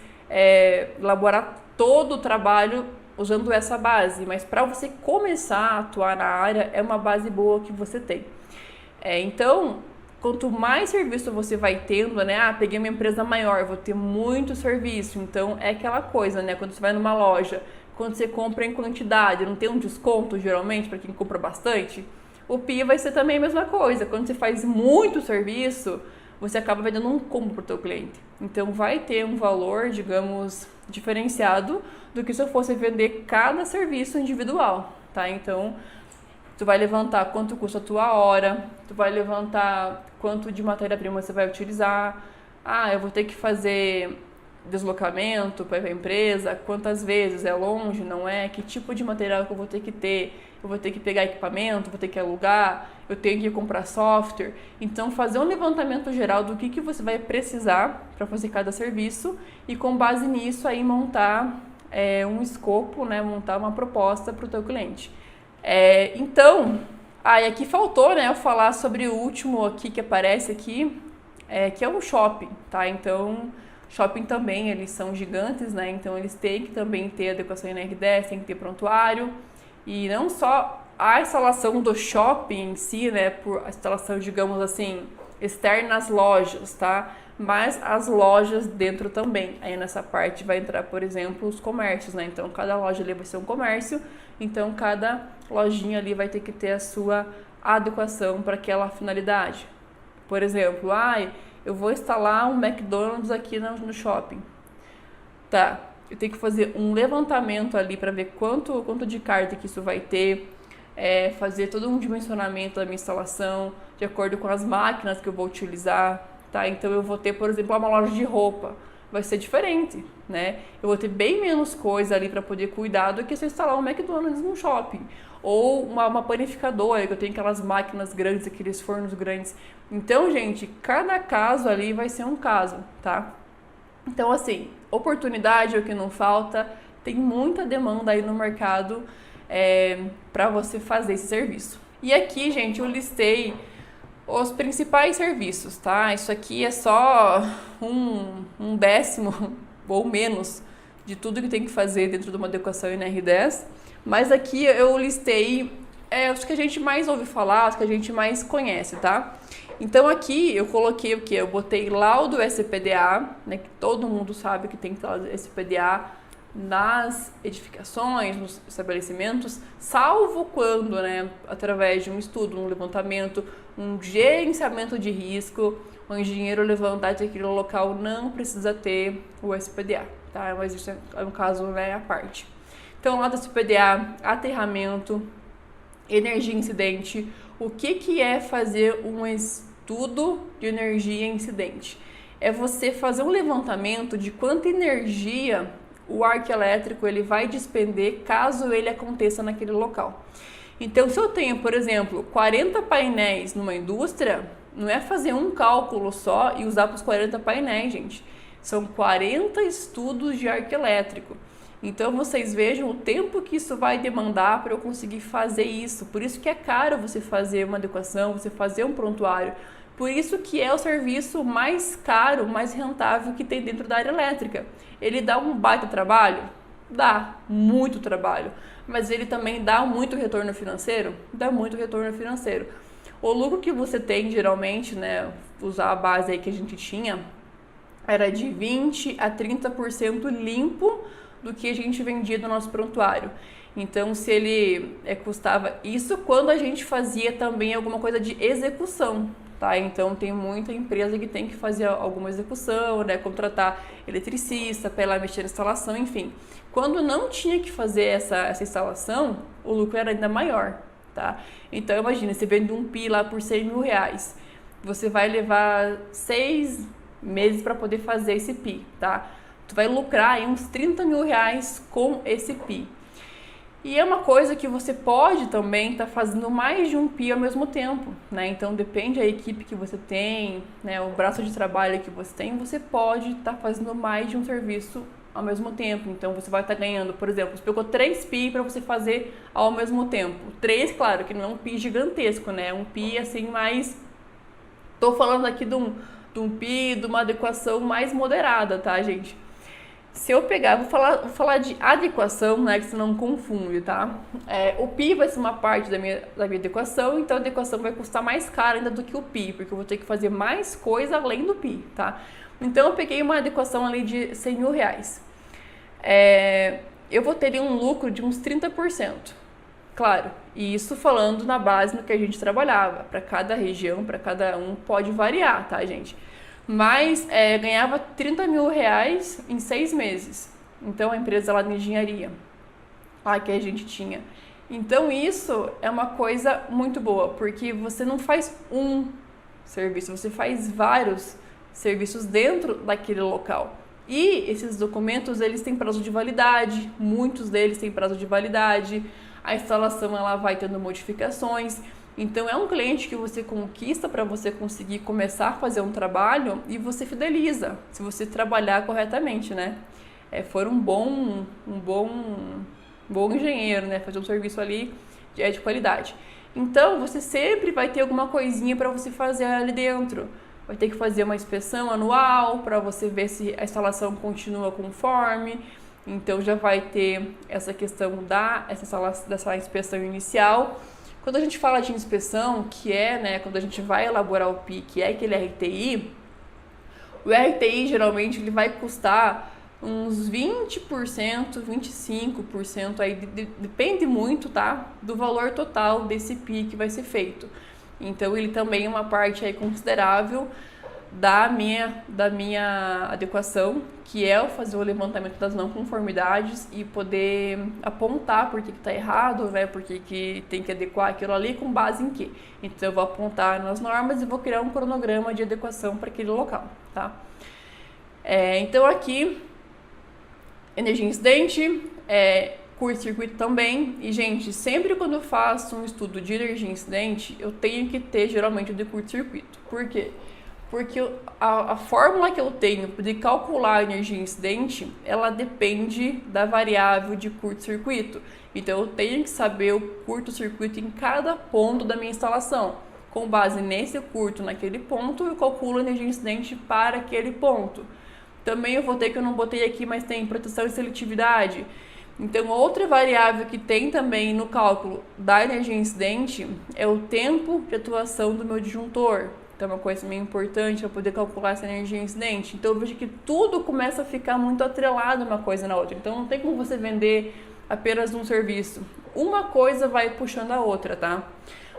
elaborar todo o trabalho usando essa base, mas para você começar a atuar na área, é uma base boa que você tem. Então, quanto mais serviço você vai tendo, né? Peguei uma empresa maior, vou ter muito serviço. Então, é aquela coisa, né? Quando você vai numa loja, quando você compra em quantidade, não tem um desconto, geralmente, para quem compra bastante, o PI vai ser também a mesma coisa. Quando você faz muito serviço, você acaba vendendo um combo para o teu cliente. Então, vai ter um valor, digamos, diferenciado do que se eu fosse vender cada serviço individual, tá? Então, tu vai levantar quanto custa a tua hora, tu vai levantar quanto de matéria-prima você vai utilizar. Eu vou ter que fazer deslocamento para a empresa, quantas vezes, é longe, não é? Que tipo de material que eu vou ter que ter? Eu vou ter que pegar equipamento, vou ter que alugar, eu tenho que comprar software. Então, fazer um levantamento geral do que você vai precisar para fazer cada serviço e, com base nisso, aí montar um escopo, né? Montar uma proposta para o teu cliente. Então, e aqui faltou, né, eu falar sobre o último aqui que aparece aqui, que é o shopping, tá? Então, shopping também, eles são gigantes, né? Então, eles têm que também ter adequação NR10, tem que ter prontuário. E não só a instalação do shopping em si, né? Por a instalação, digamos assim, externa às lojas, tá? Mas as lojas dentro também. Aí nessa parte vai entrar, por exemplo, os comércios, né? Então, cada loja ali vai ser um comércio. Então, cada lojinha ali vai ter que ter a sua adequação para aquela finalidade. Por exemplo, eu vou instalar um McDonald's aqui no shopping. Tá, eu tenho que fazer um levantamento ali para ver quanto de carta que isso vai ter, fazer todo um dimensionamento da minha instalação, de acordo com as máquinas que eu vou utilizar, tá? Então, eu vou ter, por exemplo, uma loja de roupa. Vai ser diferente, né? Eu vou ter bem menos coisa ali para poder cuidar do que se eu instalar um McDonald's num shopping. Ou uma panificadora, que eu tenho aquelas máquinas grandes, aqueles fornos grandes. Então, gente, cada caso ali vai ser um caso, tá? Então, assim, oportunidade é o que não falta. Tem muita demanda aí no mercado para você fazer esse serviço. E aqui, gente, eu listei os principais serviços, tá? Isso aqui é só um décimo ou menos de tudo que tem que fazer dentro de uma adequação NR10. Mas aqui eu listei os que a gente mais ouve falar, os que a gente mais conhece, tá? Então aqui eu coloquei o que? Eu botei laudo SPDA, né? Que todo mundo sabe que tem que ter laudo SPDA nas edificações, nos estabelecimentos, salvo quando, né, através de um estudo, um levantamento, um gerenciamento de risco, o engenheiro levantar que aquele local não precisa ter o SPDA, tá? Mas isso é um caso, né, à parte. Então, lá do SPDA, aterramento, energia incidente. O que é fazer um estudo de energia incidente? É você fazer um levantamento de quanta energia o arco elétrico ele vai despender caso ele aconteça naquele local. Então, se eu tenho, por exemplo, 40 painéis numa indústria, não é fazer um cálculo só e usar para os 40 painéis, gente. São 40 estudos de arco elétrico. Então vocês vejam o tempo que isso vai demandar para eu conseguir fazer isso. Por isso que é caro você fazer uma adequação, você fazer um prontuário. Por isso que é o serviço mais caro, mais rentável que tem dentro da área elétrica. Ele dá um baita trabalho? Dá, muito trabalho. Mas ele também dá muito retorno financeiro? Dá muito retorno financeiro. O lucro que você tem geralmente, né, usar a base aí que a gente tinha, era de 20 a 30% limpo do que a gente vendia do nosso prontuário. Então, se ele custava isso quando a gente fazia também alguma coisa de execução, tá? Então, tem muita empresa que tem que fazer alguma execução, né? Contratar eletricista para ir lá mexer na instalação, enfim. Quando não tinha que fazer essa instalação, o lucro era ainda maior, tá? Então, imagina, você vende um PI lá por R$100.000, você vai levar 6 meses para poder fazer esse PI, tá? Tu vai lucrar aí uns R$30.000 com esse PI. E é uma coisa que você pode também estar fazendo mais de um PI ao mesmo tempo, né? Então depende da equipe que você tem, né? O braço de trabalho que você tem, você pode estar fazendo mais de um serviço ao mesmo tempo. Então você vai estar ganhando, por exemplo, você pegou 3 PI para você fazer ao mesmo tempo. 3, claro, que não é um PI gigantesco, né? Um PI assim mais... Tô falando aqui de um PI, de uma adequação mais moderada, tá, gente? Se eu pegar, vou falar de adequação, né, que você não confunde, tá? O PI vai ser uma parte da minha adequação, então a adequação vai custar mais caro ainda do que o PI, porque eu vou ter que fazer mais coisa além do PI, tá? Então eu peguei uma adequação ali de R$100.000. Eu vou ter um lucro de uns 30%. Claro, e isso falando na base no que a gente trabalhava. Para cada região, para cada um, pode variar, tá, gente? Mas ganhava R$30.000 em 6 meses. Então, a empresa lá de engenharia, lá que a gente tinha. Então, isso é uma coisa muito boa, porque você não faz um serviço, você faz vários serviços dentro daquele local. E esses documentos, eles têm prazo de validade, muitos deles têm prazo de validade, a instalação ela vai tendo modificações. Então, é um cliente que você conquista para você conseguir começar a fazer um trabalho e você fideliza, se você trabalhar corretamente, né? For um bom engenheiro, né? Fazer um serviço ali de qualidade. Então, você sempre vai ter alguma coisinha para você fazer ali dentro. Vai ter que fazer uma inspeção anual para você ver se a instalação continua conforme. Então, já vai ter essa questão dessa inspeção inicial. Quando a gente fala de inspeção, que é, né, quando a gente vai elaborar o PI, que é aquele RTI, o RTI geralmente ele vai custar uns 20%, 25%, aí depende muito, tá, do valor total desse PI que vai ser feito. Então ele também é uma parte aí considerável da minha adequação, que é fazer o levantamento das não conformidades e poder apontar por que está errado, né? Por que tem que adequar aquilo ali, com base em quê. Então eu vou apontar nas normas e vou criar um cronograma de adequação para aquele local, tá? Então aqui, energia incidente, curto-circuito também. E, gente, sempre quando eu faço um estudo de energia incidente, eu tenho que ter geralmente o de curto-circuito. Por quê? Porque a fórmula que eu tenho de calcular a energia incidente, ela depende da variável de curto-circuito. Então, eu tenho que saber o curto-circuito em cada ponto da minha instalação. Com base nesse curto naquele ponto, eu calculo a energia incidente para aquele ponto. Também eu vou ter, que eu não botei aqui, mas tem proteção e seletividade. Então, outra variável que tem também no cálculo da energia incidente é o tempo de atuação do meu disjuntor. Então, é uma coisa meio importante para poder calcular essa energia incidente. Então, eu vejo que tudo começa a ficar muito atrelado uma coisa na outra. Então, não tem como você vender apenas um serviço. Uma coisa vai puxando a outra, tá?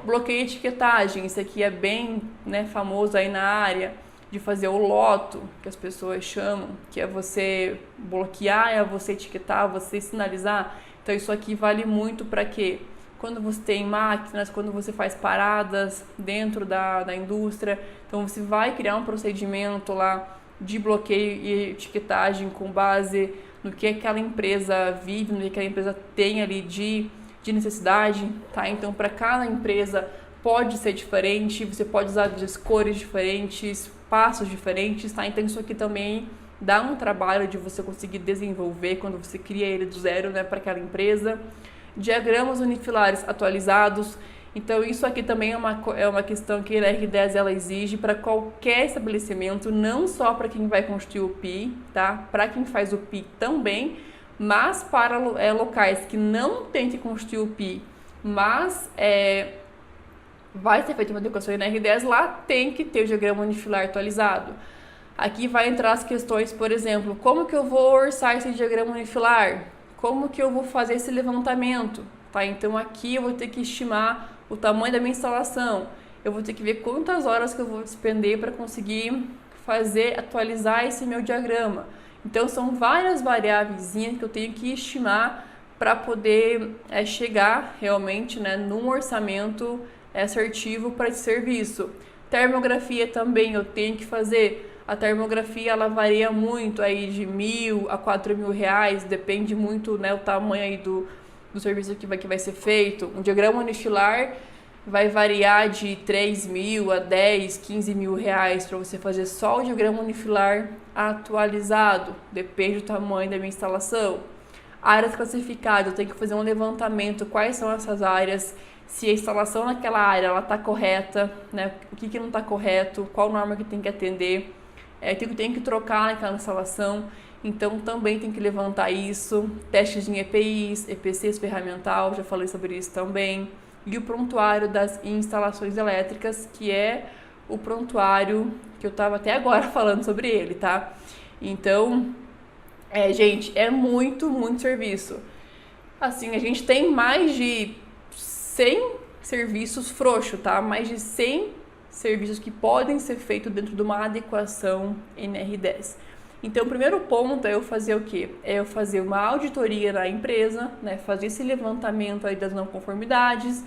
Bloqueio de etiquetagem. Isso aqui é bem, né, famoso aí na área de fazer o loto, que as pessoas chamam, que é você bloquear, é você etiquetar, você sinalizar. Então, isso aqui vale muito para quê? Quando você tem máquinas, quando você faz paradas dentro da indústria, então você vai criar um procedimento lá de bloqueio e etiquetagem com base no que aquela empresa vive, no que aquela empresa tem ali de necessidade, tá? Então, para cada empresa pode ser diferente, você pode usar cores diferentes, passos diferentes, tá? Então, isso aqui também dá um trabalho de você conseguir desenvolver quando você cria ele do zero, né, para aquela empresa. Diagramas unifilares atualizados. Então, isso aqui também é uma questão que a NR10 ela exige para qualquer estabelecimento, não só para quem vai construir o PI, tá? Para quem faz o PI também, mas para locais que não tem que construir o PI, mas vai ser feita uma adequação NR10, lá tem que ter o diagrama unifilar atualizado. Aqui vai entrar as questões, por exemplo, como que eu vou orçar esse diagrama unifilar? Como que eu vou fazer esse levantamento? Tá? Então, aqui eu vou ter que estimar o tamanho da minha instalação. Eu vou ter que ver quantas horas que eu vou despender para conseguir atualizar esse meu diagrama. Então, são várias variáveis que eu tenho que estimar para poder chegar realmente, né, num orçamento assertivo para esse serviço. Termografia também eu tenho que fazer. A termografia ela varia muito aí de R$1.000 a R$4.000, depende muito, né, o tamanho aí do serviço que vai ser feito. Um diagrama unifilar vai variar de R$3.000 a R$10.000, R$15.000 para você fazer só o diagrama unifilar atualizado, depende do tamanho da minha instalação. Áreas classificadas, eu tenho que fazer um levantamento, quais são essas áreas, se a instalação naquela área está correta, né? O que não está correto, qual norma que tem que atender, tem que trocar naquela instalação, então também tem que levantar isso. Testes em EPIs, EPCs ferramental, já falei sobre isso também. E o prontuário das instalações elétricas, que é o prontuário que eu estava até agora falando sobre ele, tá? Então, gente, é muito serviço. Assim, a gente tem mais de 100 serviços frouxos, tá? Mais de 100 serviços que podem ser feitos dentro de uma adequação NR10. Então, o primeiro ponto é eu fazer o quê? É eu fazer uma auditoria na empresa, né? Fazer esse levantamento aí das não conformidades.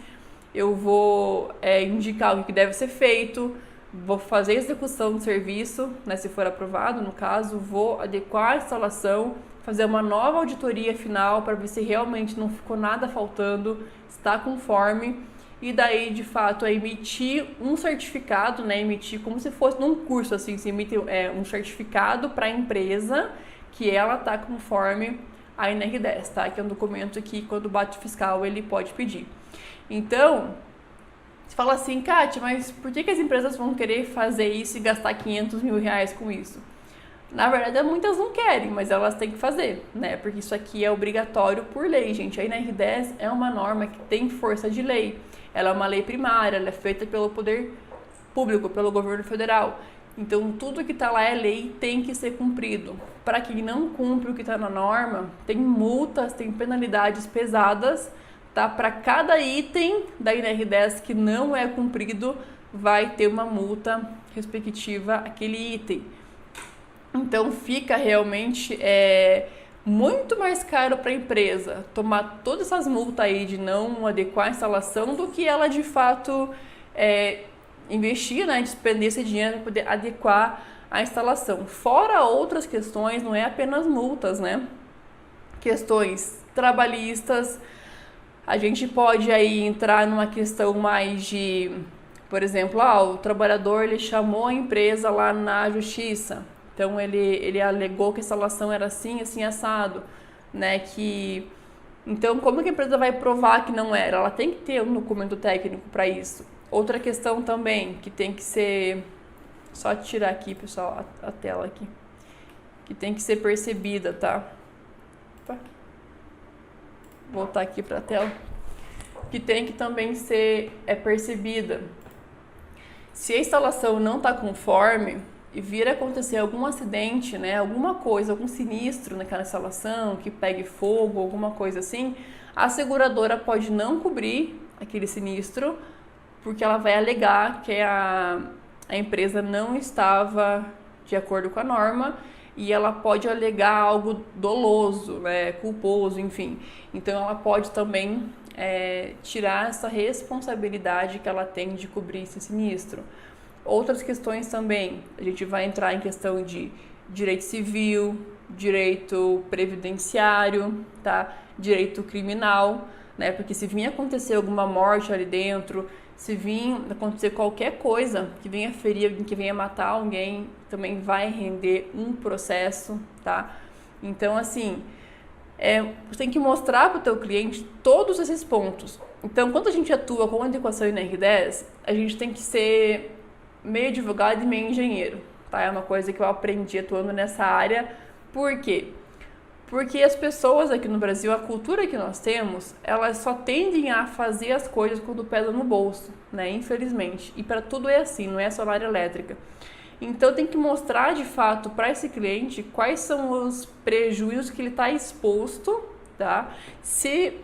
Eu vou indicar o que deve ser feito, vou fazer a execução do serviço, né? Se for aprovado, no caso, vou adequar a instalação, fazer uma nova auditoria final para ver se realmente não ficou nada faltando, está conforme. E daí, de fato, emitir um certificado, né? Emitir como se fosse num curso, assim, se emite um certificado para a empresa que ela está conforme a NR10, tá? Que é um documento que, quando bate o fiscal, ele pode pedir. Então, você fala assim, Kátia, mas por que as empresas vão querer fazer isso e gastar R$500.000 com isso? Na verdade, muitas não querem, mas elas têm que fazer, né? Porque isso aqui é obrigatório por lei, gente. A NR10 é uma norma que tem força de lei. Ela é uma lei primária, ela é feita pelo poder público, pelo governo federal. Então, tudo que está lá é lei e tem que ser cumprido. Para quem não cumpre o que está na norma, tem multas, tem penalidades pesadas, tá? Para cada item da NR10 que não é cumprido, vai ter uma multa respectiva àquele item. Então, fica realmente muito mais caro para a empresa tomar todas essas multas aí de não adequar a instalação do que ela de fato investir, né, despender esse dinheiro para poder adequar a instalação. Fora outras questões, não é apenas multas, né? Questões trabalhistas, a gente pode aí entrar numa questão mais de, por exemplo, o trabalhador ele chamou a empresa lá na justiça. Então, ele alegou que a instalação era assim, assim, assado, né, Então, como que a empresa vai provar que não era? Ela tem que ter um documento técnico para isso. Outra questão também, que tem que ser... Só tirar aqui, pessoal, a tela aqui. Que tem que ser percebida, tá? Opa. Voltar aqui para a tela. Que tem que também ser percebida. Se a instalação não está conforme e vir a acontecer algum acidente, né, alguma coisa, algum sinistro naquela instalação, que pegue fogo, alguma coisa assim, a seguradora pode não cobrir aquele sinistro, porque ela vai alegar que a empresa não estava de acordo com a norma e ela pode alegar algo doloso, né, culposo, enfim. Então, ela pode também tirar essa responsabilidade que ela tem de cobrir esse sinistro. Outras questões também, a gente vai entrar em questão de direito civil, direito previdenciário, tá? Direito criminal, né? Porque se vir acontecer alguma morte ali dentro, Se vir acontecer qualquer coisa que venha ferir, que venha matar alguém, também vai render um processo, tá? Então, assim, você tem que mostrar para o teu cliente todos esses pontos. Então, quando a gente atua com adequação em NR10, a gente tem que ser meio advogado e meio engenheiro, tá? É uma coisa que eu aprendi atuando nessa área. Por quê? Porque as pessoas aqui no Brasil, a cultura que nós temos, elas só tendem a fazer as coisas quando pesam no bolso, né? Infelizmente. E para tudo é assim, não é só na área elétrica. Então tem que mostrar de fato para esse cliente quais são os prejuízos que ele está exposto, tá? Se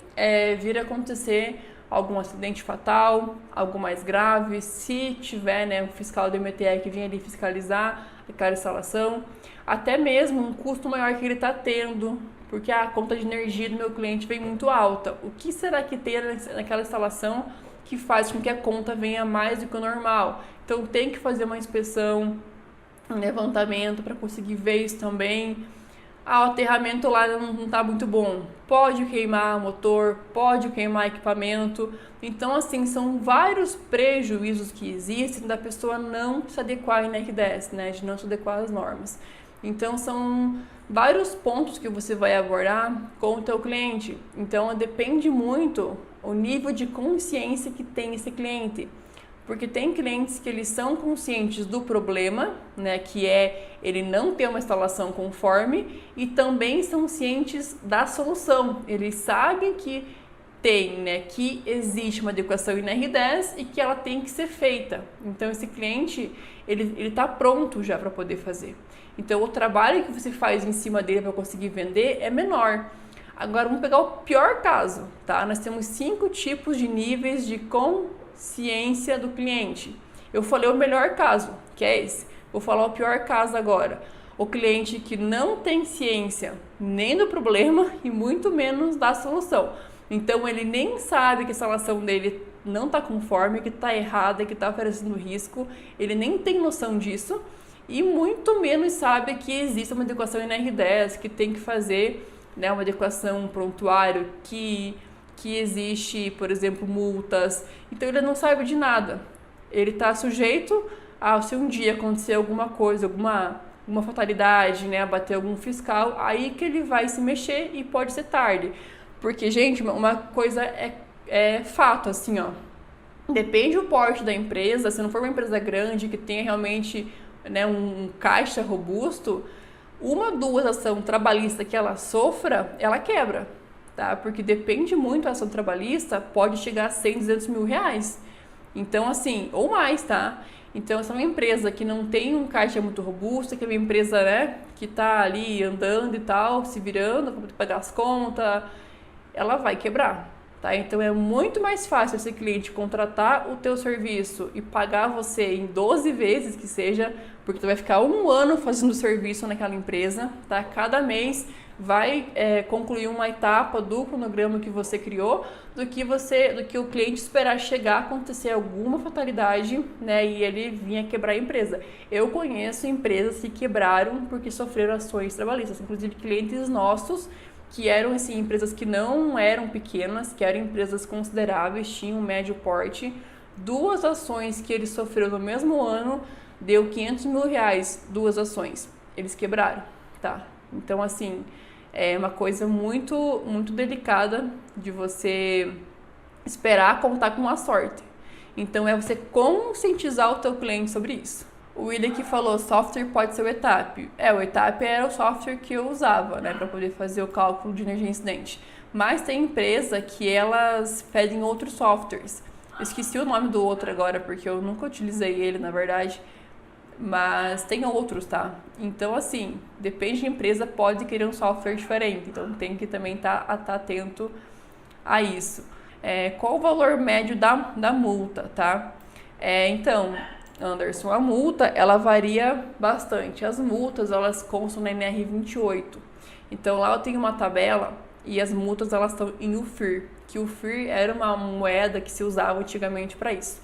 vir a acontecer algum acidente fatal, algo mais grave, se tiver, né, um fiscal do MTE que vem ali fiscalizar aquela instalação, até mesmo um custo maior que ele está tendo, porque a conta de energia do meu cliente vem muito alta. O que será que tem naquela instalação que faz com que a conta venha mais do que o normal? Então tem que fazer uma inspeção, um levantamento para conseguir ver isso também. O aterramento lá não está muito bom, pode queimar motor, pode queimar equipamento. Então, assim, são vários prejuízos que existem da pessoa não se adequar em NR10, né, de não se adequar às normas. Então, são vários pontos que você vai abordar com o teu cliente. Então, depende muito o nível de consciência que tem esse cliente. Porque tem clientes que eles são conscientes do problema, né, que é ele não ter uma instalação conforme, e também são cientes da solução. Eles sabem que tem, né, que existe uma adequação em NR10 e que ela tem que ser feita. Então esse cliente, ele está pronto já para poder fazer. Então o trabalho que você faz em cima dele para conseguir vender é menor. Agora vamos pegar o pior caso, tá? Nós temos 5 tipos de níveis de consciência do cliente. Eu falei o melhor caso, que é esse. Vou falar o pior caso agora. O cliente que não tem ciência nem do problema e muito menos da solução. Então ele nem sabe que a instalação dele não está conforme, que está errada, que está oferecendo risco. Ele nem tem noção disso e muito menos sabe que existe uma adequação em NR10, que tem que fazer, né, uma adequação, um prontuário, que existe, por exemplo, multas. Então ele não sabe de nada. Ele está sujeito a, se um dia acontecer alguma coisa, uma fatalidade, né, bater algum fiscal, aí que ele vai se mexer e pode ser tarde. Porque, gente, uma coisa é fato, assim, ó. Depende do porte da empresa. Se não for uma empresa grande que tenha realmente, né, um caixa robusto, uma, duas ação trabalhista que ela sofra, ela quebra, tá? Porque depende muito, a ação trabalhista pode chegar a 100, 200 mil reais. Então, assim, ou mais, tá? Então, se é uma empresa que não tem um caixa muito robusto, que é uma empresa, né, que tá ali andando e tal, se virando para pagar as contas, ela vai quebrar, tá? Então é muito mais fácil esse cliente contratar o teu serviço e pagar você em 12 vezes que seja, porque tu vai ficar um ano fazendo serviço naquela empresa, tá? Cada mês vai concluir uma etapa do cronograma que você criou, do que o cliente esperar chegar, acontecer alguma fatalidade, né, e ele vinha quebrar a empresa. Eu conheço empresas que quebraram porque sofreram ações trabalhistas, inclusive clientes nossos que eram, assim, empresas que não eram pequenas, que eram empresas consideráveis, tinham um médio porte. 2 ações que eles sofreram no mesmo ano, deu 500 mil reais, 2 ações. Eles quebraram, tá? Então, assim, é uma coisa muito, muito delicada de você esperar contar com a sorte. Então, é você conscientizar o teu cliente sobre isso. O William que falou, software pode ser o ETAP. O ETAP era o software que eu usava, né, para poder fazer o cálculo de energia incidente. Mas tem empresa que elas pedem outros softwares. Eu esqueci o nome do outro agora, porque eu nunca utilizei ele, na verdade. Mas tem outros, tá? Então, assim, depende da empresa, pode querer um software diferente. Então, tem que também estar atento a isso. Qual o valor médio da multa, tá? Então, Anderson, a multa, ela varia bastante. As multas, elas constam na NR28. Então, lá eu tenho uma tabela e as multas, elas estão em UFIR, que o UFIR era uma moeda que se usava antigamente para isso.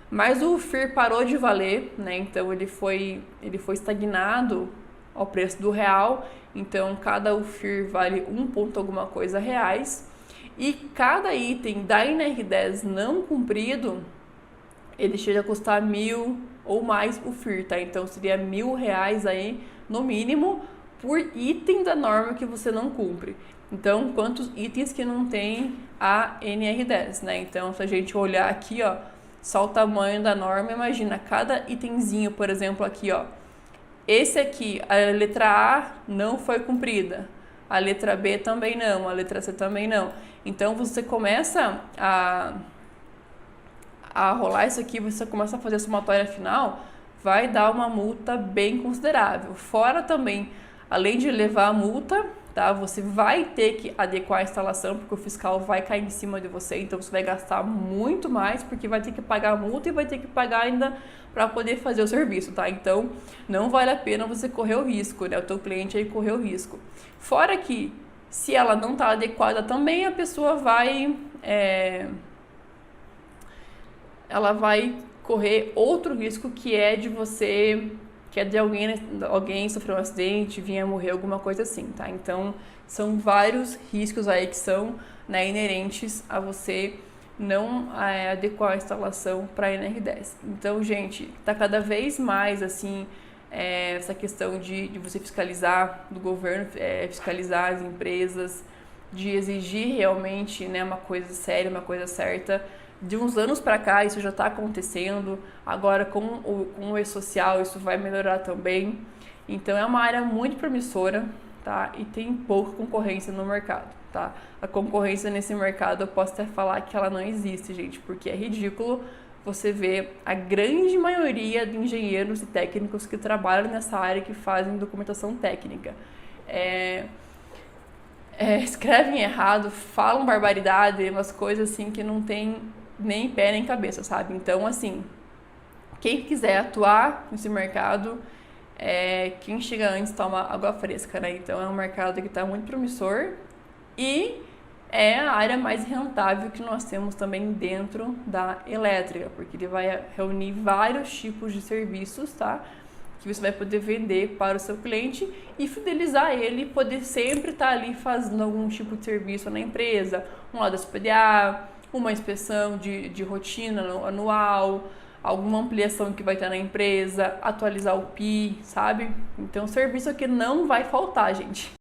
Mas o UFIR parou de valer, né? Então, ele foi estagnado ao preço do real. Então, cada UFIR vale 1 ponto alguma coisa reais. E cada item da NR10 não cumprido, ele chega a custar 1.000 ou mais o FIR, tá? Então seria R$ 1.000 aí, no mínimo, por item da norma que você não cumpre. Então, quantos itens que não tem a NR10, né? Então, se a gente olhar aqui, ó, só o tamanho da norma, imagina, cada itemzinho, por exemplo, aqui, ó, esse aqui, a letra A não foi cumprida, a letra B também não, a letra C também não. Então, você começa a rolar isso aqui, você começa a fazer a somatória final, vai dar uma multa bem considerável. Fora também, além de levar a multa, tá? Você vai ter que adequar a instalação, porque o fiscal vai cair em cima de você, então você vai gastar muito mais, porque vai ter que pagar a multa e vai ter que pagar ainda para poder fazer o serviço, tá? Então, não vale a pena você correr o risco, né? O teu cliente aí correr o risco. Fora que, se ela não está adequada também, a pessoa vai... ela vai correr outro risco, que é de você, que é de alguém sofrer um acidente, vir a morrer, alguma coisa assim, tá? Então, são vários riscos aí que são, né, inerentes a você não adequar a instalação para NR10. Então, gente, tá cada vez mais, assim, essa questão de você fiscalizar, do governo fiscalizar as empresas, de exigir realmente, né, uma coisa séria, uma coisa certa. De uns anos para cá isso já está acontecendo, agora com o e-social isso vai melhorar também. Então é uma área muito promissora, tá? E tem pouca concorrência no mercado, tá? A concorrência nesse mercado eu posso até falar que ela não existe, gente, porque é ridículo você ver a grande maioria de engenheiros e técnicos que trabalham nessa área, que fazem documentação técnica. Escrevem errado, falam barbaridade, umas coisas assim que não tem nem pé nem cabeça, sabe? Então, assim, quem quiser atuar nesse mercado, quem chega antes toma água fresca, né? Então, é um mercado que está muito promissor e é a área mais rentável que nós temos também dentro da elétrica, porque ele vai reunir vários tipos de serviços, tá? Que você vai poder vender para o seu cliente e fidelizar ele, poder sempre estar ali fazendo algum tipo de serviço na empresa, um lado SPDA, uma inspeção de rotina anual, alguma ampliação que vai estar na empresa, atualizar o PI, sabe? Então, serviço aqui não vai faltar, gente.